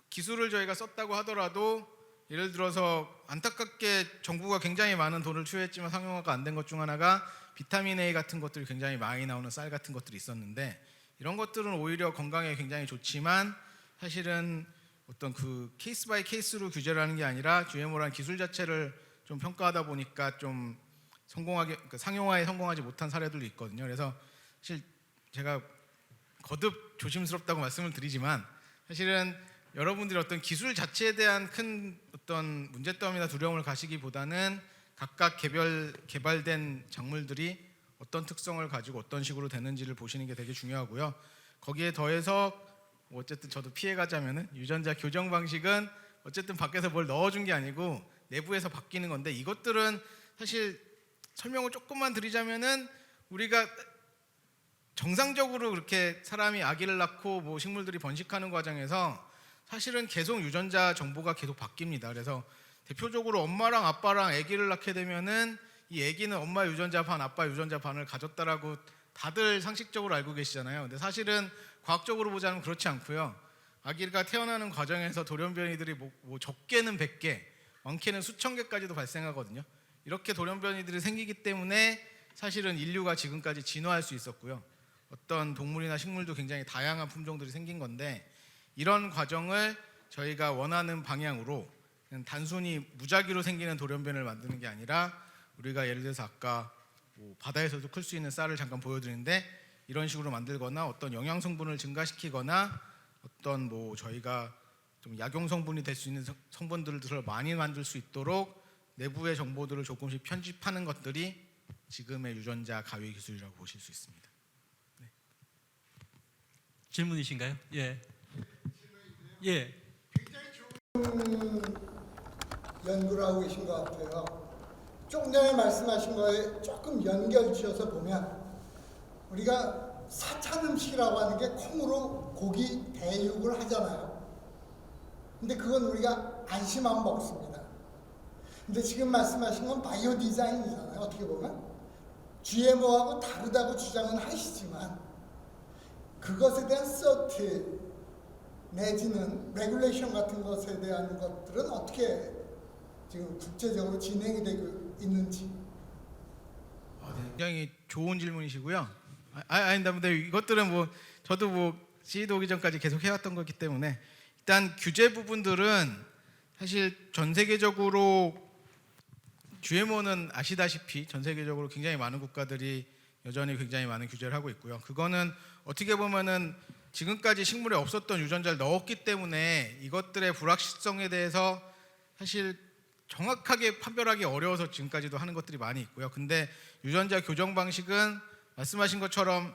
기술을 저희가 썼다고 하더라도 예를 들어서 안타깝게 정부가 굉장히 많은 돈을 투여했지만 상용화가 안 된 것 중 하나가 비타민 A 같은 것들이 굉장히 많이 나오는 쌀 같은 것들이 있었는데, 이런 것들은 오히려 건강에 굉장히 좋지만 사실은 어떤 그 케이스 바이 케이스로 규제를 하는 게 아니라 GMO라는 기술 자체를 좀 평가하다 보니까 좀 성공하게, 그러니까 상용화에 성공하지 못한 사례들도 있거든요. 그래서 사실 제가 거듭 조심스럽다고 말씀을 드리지만 사실은 여러분들이 어떤 기술 자체에 대한 큰 어떤 문제점이나 두려움을 가시기보다는 각각 개발된 작물들이 어떤 특성을 가지고 어떤 식으로 되는지를 보시는 게 되게 중요하고요. 거기에 더해서 뭐 어쨌든 저도 피해가자면은 유전자 교정 방식은 어쨌든 밖에서 뭘 넣어준 게 아니고 내부에서 바뀌는 건데, 이것들은 사실 설명을 조금만 드리자면은 우리가 정상적으로 그렇게 사람이 아기를 낳고 뭐 식물들이 번식하는 과정에서 사실은 계속 유전자 정보가 계속 바뀝니다. 그래서 대표적으로 엄마랑 아빠랑 아기를 낳게 되면은 이 아기는 엄마 유전자 반, 아빠 유전자 반을 가졌다라고 다들 상식적으로 알고 계시잖아요. 근데 사실은 과학적으로 보자면 그렇지 않고요. 아기가 태어나는 과정에서 돌연변이들이 뭐 적게는 100개, 많게는 수천 개까지도 발생하거든요. 이렇게 돌연변이들이 생기기 때문에 사실은 인류가 지금까지 진화할 수 있었고요. 어떤 동물이나 식물도 굉장히 다양한 품종들이 생긴 건데, 이런 과정을 저희가 원하는 방향으로 그냥 단순히 무작위로 생기는 돌연변이를 만드는 게 아니라, 우리가 예를 들어서 아까 뭐 바다에서도 클 수 있는 쌀을 잠깐 보여드리는데 이런 식으로 만들거나 어떤 영양 성분을 증가시키거나 어떤 뭐 저희가 좀 약용 성분이 될 수 있는 성분들을 많이 만들 수 있도록 내부의 정보들을 조금씩 편집하는 것들이 지금의 유전자 가위 기술이라고 보실 수 있습니다. 질문이신가요? 예. 예. 연구를 하고 계신 것 같아요. 조금 전에 말씀하신 거에 조금 연결 지어서 보면, 우리가 사찬 음식이라고 하는 게 콩으로 고기 대육을 하잖아요. 근데 그건 우리가 안심하면 먹습니다. 근데 지금 말씀하신 건 바이오 디자인이잖아요. 어떻게 보면 GMO하고 다르다고 주장은 하시지만, 그것에 대한 서트 내지는 레귤레이션 같은 것에 대한 것들은 어떻게 지금 국제적으로 진행이 되고 있는지. 굉장히 좋은 질문이시고요. 아닙니다. 근데 이것들은 뭐 저도 뭐 CE도 오기 전까지 계속 해왔던 거기 때문에, 일단 규제 부분들은 사실 전 세계적으로 GMO는 아시다시피 전 세계적으로 굉장히 많은 국가들이 여전히 굉장히 많은 규제를 하고 있고요. 그거는 어떻게 보면은 지금까지 식물에 없었던 유전자를 넣었기 때문에 이것들의 불확실성에 대해서 사실 정확하게 판별하기 어려워서 지금까지도 하는 것들이 많이 있고요. 근데 유전자 교정 방식은 말씀하신 것처럼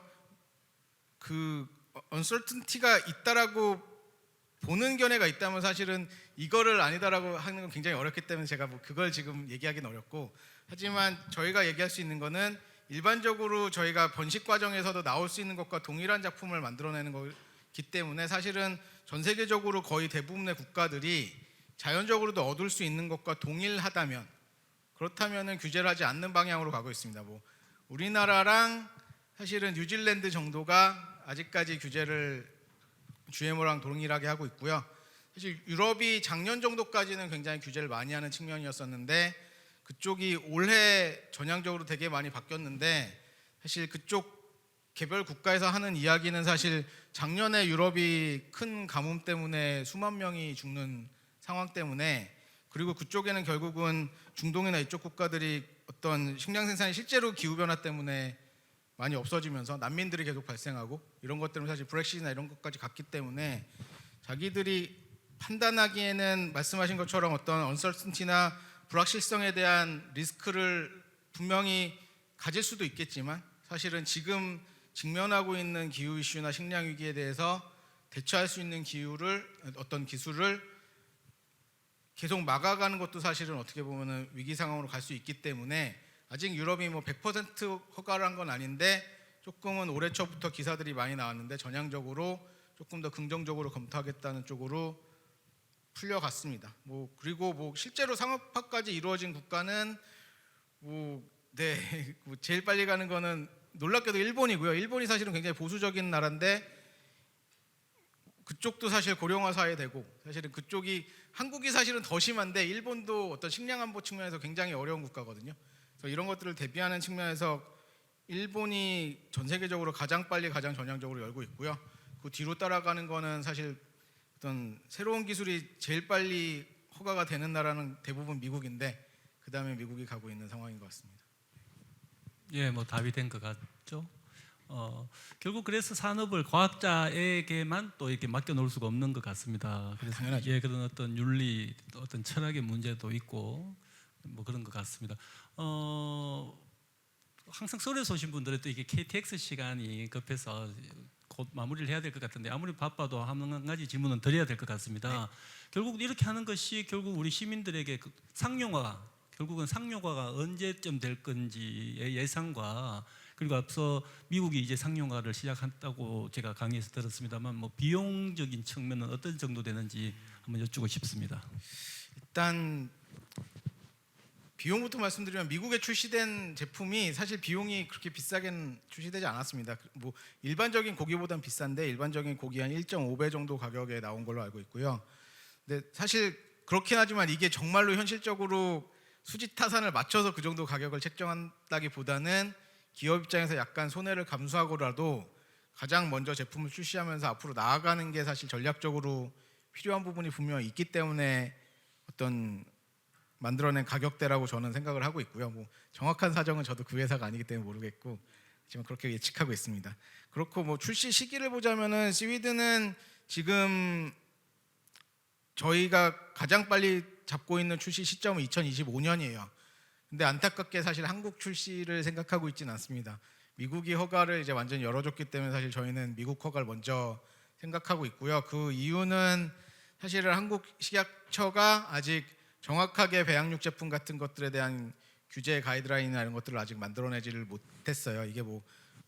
그 uncertainty가 있다라고 보는 견해가 있다면 사실은 이거를 아니다라고 하는 건 굉장히 어렵기 때문에 제가 뭐 그걸 지금 얘기하기는 어렵고, 하지만 저희가 얘기할 수 있는 거는 일반적으로 저희가 번식 과정에서도 나올 수 있는 것과 동일한 작품을 만들어내는 거기 때문에 사실은 전 세계적으로 거의 대부분의 국가들이 자연적으로도 얻을 수 있는 것과 동일하다면, 그렇다면은 규제를 하지 않는 방향으로 가고 있습니다. 뭐 우리나라랑 사실은 뉴질랜드 정도가 아직까지 규제를 GMO랑 동일하게 하고 있고요. 사실 유럽이 작년 정도까지는 굉장히 규제를 많이 하는 측면이었었는데 그쪽이 올해 전향적으로 되게 많이 바뀌었는데, 사실 그쪽 개별 국가에서 하는 이야기는 사실 작년에 유럽이 큰 가뭄 때문에 수만 명이 죽는 상황 때문에, 그리고 그쪽에는 결국은 중동이나 이쪽 국가들이 어떤 식량 생산이 실제로 기후 변화 때문에 많이 없어지면서 난민들이 계속 발생하고 이런 것 때문에 사실 브렉시트나 이런 것까지 갔기 때문에 자기들이 판단하기에는 말씀하신 것처럼 어떤 언설튼티나 불확실성에 대한 리스크를 분명히 가질 수도 있겠지만 사실은 지금 직면하고 있는 기후 이슈나 식량 위기에 대해서 대처할 수 있는 어떤 기술을 계속 막아가는 것도 사실은 어떻게 보면은 위기 상황으로 갈 수 있기 때문에 아직 유럽이 뭐 100% 허가를 한 건 아닌데 조금은 올해 초부터 기사들이 많이 나왔는데 전향적으로 조금 더 긍정적으로 검토하겠다는 쪽으로 풀려갔습니다. 그리고 실제로 상업화까지 이루어진 국가는 제일 빨리 가는 거는 놀랍게도 일본이고요. 일본이 사실은 굉장히 보수적인 나라인데 그쪽도 사실 고령화 사회되고 사실은 그쪽이 한국이 사실은 더 심한데 일본도 어떤 식량 안보 측면에서 굉장히 어려운 국가거든요. 그래서 이런 것들을 대비하는 측면에서 일본이 전 세계적으로 가장 빨리 가장 전향적으로 열고 있고요. 그 뒤로 따라가는 거는 사실 어떤 새로운 기술이 제일 빨리 허가가 되는 나라는 대부분 미국인데 그 다음에 미국이 가고 있는 상황인 것 같습니다. 예, 뭐 답이 된 것 같죠. 결국 그래서 산업을 과학자에게만 또 이렇게 맡겨놓을 수가 없는 것 같습니다. 그래서 당연하죠. 예, 그런 어떤 윤리, 어떤 철학의 문제도 있고 뭐 그런 것 같습니다. 항상 서울에서 오신 분들은 또 이게 KTX 시간이 급해서 곧 마무리를 해야 될 것 같은데 아무리 바빠도 한 가지 질문은 드려야 될 것 같습니다. 결국 이렇게 하는 것이 결국 우리 시민들에게 결국은 상용화가 언제쯤 될 건지의 예상과 그리고 앞서 미국이 이제 상용화를 시작한다고 제가 강의에서 들었습니다만 뭐 비용적인 측면은 어떤 정도 되는지 한번 여쭙고 싶습니다. 일단 비용부터 말씀드리면 미국에 출시된 제품이 사실 비용이 그렇게 비싸게 출시되지 않았습니다. 뭐 일반적인 고기보다는 비싼데 일반적인 고기 한 1.5배 정도 가격에 나온 걸로 알고 있고요. 근데 사실 그렇긴 하지만 이게 정말로 현실적으로 수지타산을 맞춰서 그 정도 가격을 책정한다기보다는 기업 입장에서 약간 손해를 감수하고라도 가장 먼저 제품을 출시하면서 앞으로 나아가는 게 사실 전략적으로 필요한 부분이 분명히 있기 때문에 어떤 만들어낸 가격대라고 저는 생각을 하고 있고요. 뭐 정확한 사정은 저도 그 회사가 아니기 때문에 모르겠고 지금 그렇게 예측하고 있습니다. 그렇고 뭐 출시 시기를 보자면은 시위드는 지금 저희가 가장 빨리 잡고 있는 출시 시점은 2025년이에요. 근데 안타깝게 사실 한국 출시를 생각하고 있지는 않습니다. 미국이 허가를 이제 완전히 열어줬기 때문에 사실 저희는 미국 허가를 먼저 생각하고 있고요. 그 이유는 사실은 한국 식약처가 아직 정확하게 배양육 제품 같은 것들에 대한 규제 가이드라인이나 이런 것들을 아직 만들어내지를 못했어요. 이게 뭐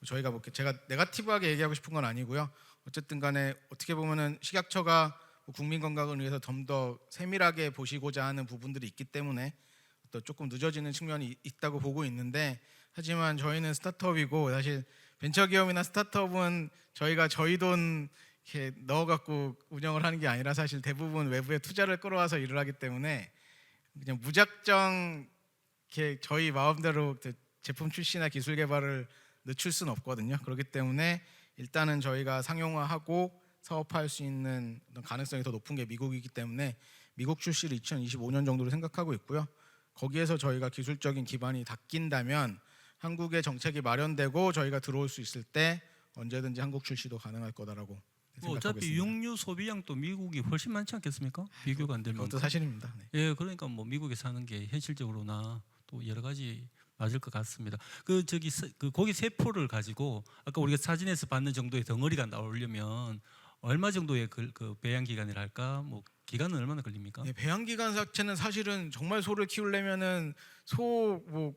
저희가 뭐 제가 네거티브하게 얘기하고 싶은 건 아니고요. 어쨌든 간에 어떻게 보면은 식약처가 국민 건강을 위해서 좀 더 세밀하게 보시고자 하는 부분들이 있기 때문에 또 조금 늦어지는 측면이 있다고 보고 있는데 하지만 저희는 스타트업이고 사실 벤처기업이나 스타트업은 저희가 저희 돈 이렇게 넣어갖고 운영을 하는 게 아니라 사실 대부분 외부에 투자를 끌어와서 일을 하기 때문에 그냥 무작정 이렇게 저희 마음대로 제품 출시나 기술 개발을 늦출 수는 없거든요. 그렇기 때문에 일단은 저희가 상용화하고 사업화할 수 있는 어떤 가능성이 더 높은 게 미국이기 때문에 미국 출시를 2025년 정도로 생각하고 있고요. 거기에서 저희가 기술적인 기반이 닦인다면 한국의 정책이 마련되고 저희가 들어올 수 있을 때 언제든지 한국 출시도 가능할 거다라고 생각하고 어차피 있습니다. 육류 소비량도 미국이 훨씬 많지 않겠습니까? 비교가 안 될 만큼. 그것도 사실입니다. 네. 예, 그러니까 뭐 미국에 사는 게 현실적으로나 또 여러 가지 맞을 것 같습니다. 그 고기 세포를 가지고 아까 우리가 사진에서 봤는 정도의 덩어리가 나오려면 얼마 정도의 그 배양 기간이라 할까? 뭐 기간은 얼마나 걸립니까? 네, 배양 기간 자체는 사실은 정말 소를 키우려면은 뭐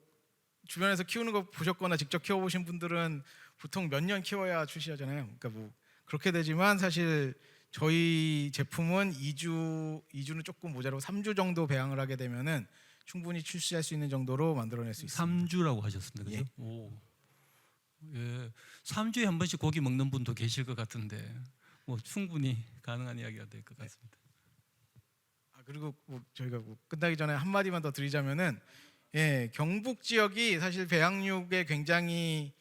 주변에서 키우는 거 보셨거나 직접 키워보신 분들은 보통 몇 년 키워야 출시하잖아요. 그러니까 뭐 그렇게 되지만 사실 저희 제품은 2주는 조금 모자라고 3주 정도 배양을 하게 되면은 충분히 출시할 수 있는 정도로 만들어낼 수 있습니다. 3주라고 하셨습니다. 그죠? 예. 오. 예. 3주에 한 번씩 고기 먹는 분도 계실 것 같은데 뭐 충분히 가능한 이야기가 될 것 같습니다. 그리고 뭐 저희가 뭐 끝나기 전에 한 마디만 더 드리자면은 경북 지역이 사실 배양육에 굉장히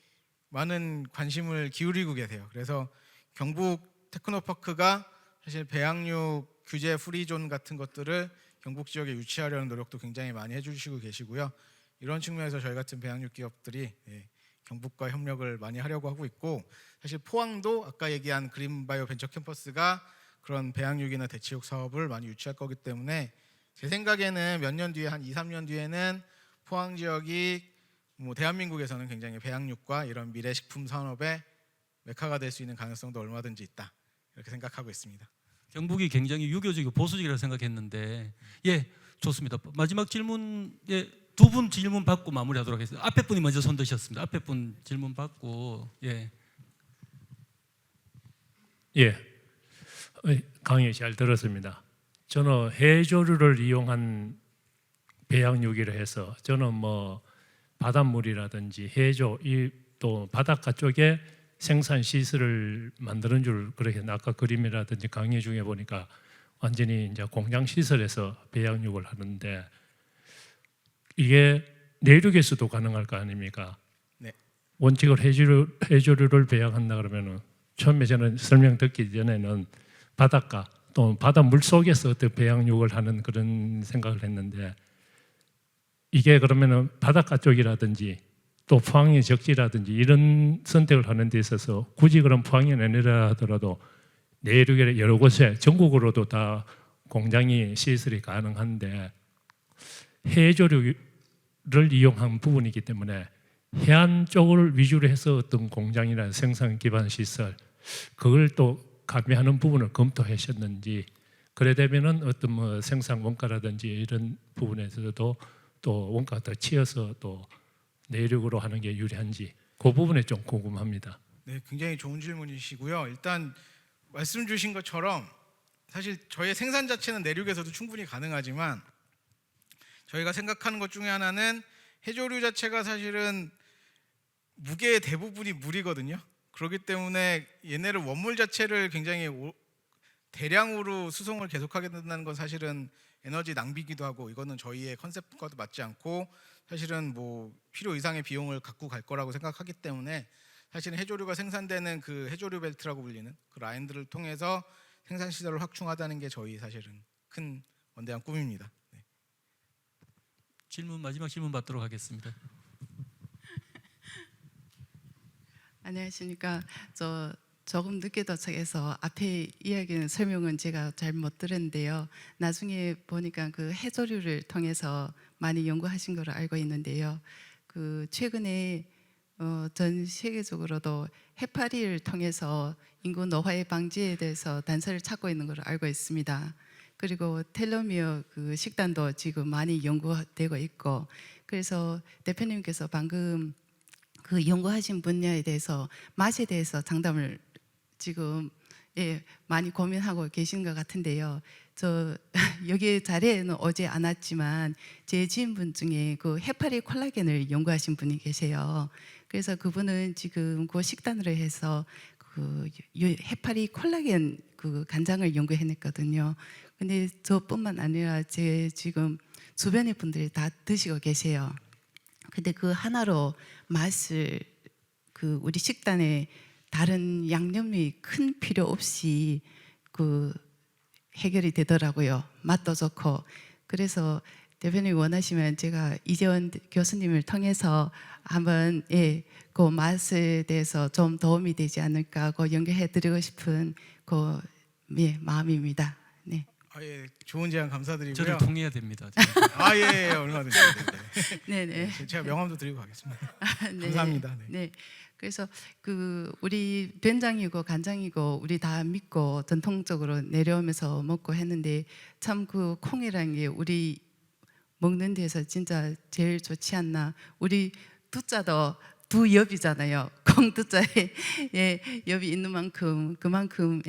많은 관심을 기울이고 계세요. 그래서 경북 테크노파크가 사실 배양육 규제 프리존 같은 것들을 경북 지역에 유치하려는 노력도 굉장히 많이 해주시고 계시고요. 이런 측면에서 저희 같은 배양육 기업들이 경북과 협력을 많이 하려고 하고 있고, 사실 포항도 아까 얘기한 그린바이오 벤처 캠퍼스가 그런 배양육이나 대체육 사업을 많이 유치할 거기 때문에 제 생각에는 몇 년 뒤에 한 2, 3년 뒤에는 포항 지역이 뭐 대한민국에서는 굉장히 배양육과 이런 미래 식품 산업의 메카가 될 수 있는 가능성도 얼마든지 있다, 이렇게 생각하고 있습니다. 경북이 굉장히 유교적이고 보수적이라고 생각했는데, 예, 좋습니다. 마지막 질문, 예, 두 분 질문 받고 마무리하도록 하겠습니다. 앞에 분이 먼저 손 드셨습니다. 앞에 분 질문 받고, 예. 예, 강의 잘 들었습니다. 저는 해조류를 이용한 배양육이라 해서 저는 뭐 바닷물이라든지 해조 또 바닷가 쪽에 생산 시설을 만드는 줄 그렇게 아까 그림이라든지 강의 중에 보니까 완전히 이제 공장 시설에서 배양육을 하는데 이게 내륙에서도 가능할 거 아닙니까? 네. 원칙으로 해조류를 배양한다 그러면은 처음에 저는 설명 듣기 전에는 바닷가 또 바닷물 속에서 어떤 배양육을 하는 그런 생각을 했는데 이게 그러면은 바닷가 쪽이라든지 또 포항의 적지라든지 이런 선택을 하는 데 있어서 굳이 그런 포항이 아니라 하더라도 내륙의 여러 곳에 전국으로도 다 공장이 시설이 가능한데 해조류를 이용한 부분이기 때문에 해안 쪽을 위주로 해서 어떤 공장이나 생산 기반 시설 그걸 또 가미하는 부분을 검토하셨는지 그래 되면은 어떤 뭐 생산 원가라든지 이런 부분에서도 또 원가가 더 치여서 또 내륙으로 하는 게 유리한지 그 부분에 좀 궁금합니다. 네, 굉장히 좋은 질문이시고요. 일단 말씀 주신 것처럼 사실 저희의 생산 자체는 내륙에서도 충분히 가능하지만 저희가 생각하는 것 중에 하나는 해조류 자체가 사실은 무게의 대부분이 물이거든요. 그렇기 때문에 얘네를 원물 자체를 굉장히 대량으로 수송을 계속하게 된다는 건 사실은 에너지 낭비기도 하고 이거는 저희의 컨셉과도 맞지 않고 사실은 뭐 필요 이상의 비용을 갖고 갈 거라고 생각하기 때문에 사실은 해조류가 생산되는 그 해조류 벨트라고 불리는 그 라인들을 통해서 생산 시설을 확충하다는 게 저희 사실은 큰 원대한 꿈입니다. 네. 마지막 질문 받도록 하겠습니다. 안녕하십니까. 저 조금 늦게 도착해서 앞에 이야기는 설명은 제가 잘 못 들었는데요. 나중에 보니까 그 해조류를 통해서 많이 연구하신 걸로 알고 있는데요. 그 최근에 전 세계적으로도 해파리를 통해서 인구 노화의 방지에 대해서 단서를 찾고 있는 걸로 알고 있습니다. 그리고 텔로미어 그 식단도 지금 많이 연구되고 있고, 그래서 대표님께서 방금 그 연구하신 분야에 대해서 맛에 대해서 장담을 지금 많이 고민하고 계신 것 같은데요. 저 여기 자리에는 오지 않았지만 제 지인분 중에 그 해파리 콜라겐을 연구하신 분이 계세요. 그래서 그분은 지금 그 식단으로 해서 그 해파리 콜라겐 그 간장을 연구해냈거든요. 근데 저뿐만 아니라 제 지금 주변의 분들이 다 드시고 계세요. 근데 그 하나로 맛을 그 우리 식단에 다른 양념이 큰 필요 없이 그 해결이 되더라고요. 맛도 좋고. 그래서 대표님이 원하시면 제가 이재원 교수님을 통해서 한번 그 맛에 대해서 좀 도움이 되지 않을까 그 연결해드리고 싶은 그 마음입니다. 네. 예, 좋은 제안 감사드리고요. 저를 통해야 됩니다. 예, 얼마든지. 네네. 제가 명함도 드리고 가겠습니다. 네. 감사합니다. 네. 네. 그래서 그 우리 된장이고 간장이고 우리 다 믿고 전통적으로 내려오면서 먹고 했는데 참 그 콩이라는 게 우리 먹는 데서 진짜 제일 좋지 않나. 우리 두자도 두 엽이잖아요. 콩 두자에 엽이 있는 만큼 그만큼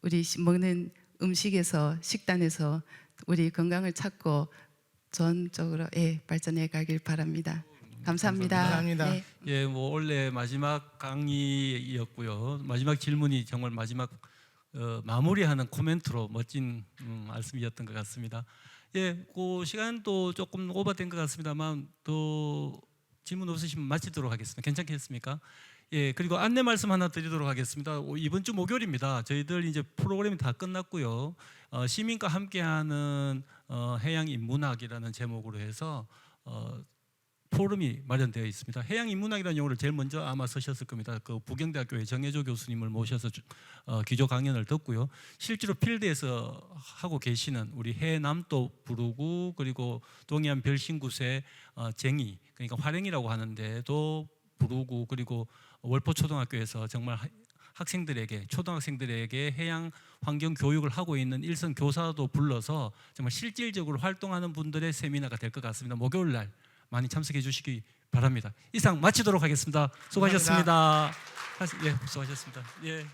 우리 먹는 음식에서 식단에서 우리 건강을 찾고 전적으로 발전해 가길 바랍니다. 감사합니다. 감사합니다. 네. 예, 뭐 원래 마지막 강의였고요. 마지막 질문이 정말 마지막 마무리하는 코멘트로 멋진 말씀이었던 것 같습니다. 예, 그 시간도 조금 오버된 것 같습니다만 또 질문 없으시면 마치도록 하겠습니다. 괜찮겠습니까? 예, 그리고 안내 말씀 하나 드리도록 하겠습니다. 이번 주 목요일입니다. 저희들 이제 프로그램이 다 끝났고요. 시민과 함께하는 해양 인문학이라는 제목으로 해서 포럼이 마련되어 있습니다. 해양인문학이라는 용어를 제일 먼저 아마 쓰셨을 겁니다. 그 부경대학교의 정혜조 교수님을 모셔서 기조 강연을 듣고요. 실제로 필드에서 하고 계시는 우리 해남도 부르고 그리고 동해안 별신구세 쟁이 그러니까 활행이라고 하는데도 부르고 그리고 월포초등학교에서 정말 학생들에게 초등학생들에게 해양 환경 교육을 하고 있는 일선 교사도 불러서 정말 실질적으로 활동하는 분들의 세미나가 될 것 같습니다. 목요일 날 많이 참석해 주시기 바랍니다. 이상 마치도록 하겠습니다. 수고하셨습니다. 예, 수고하셨습니다. 예.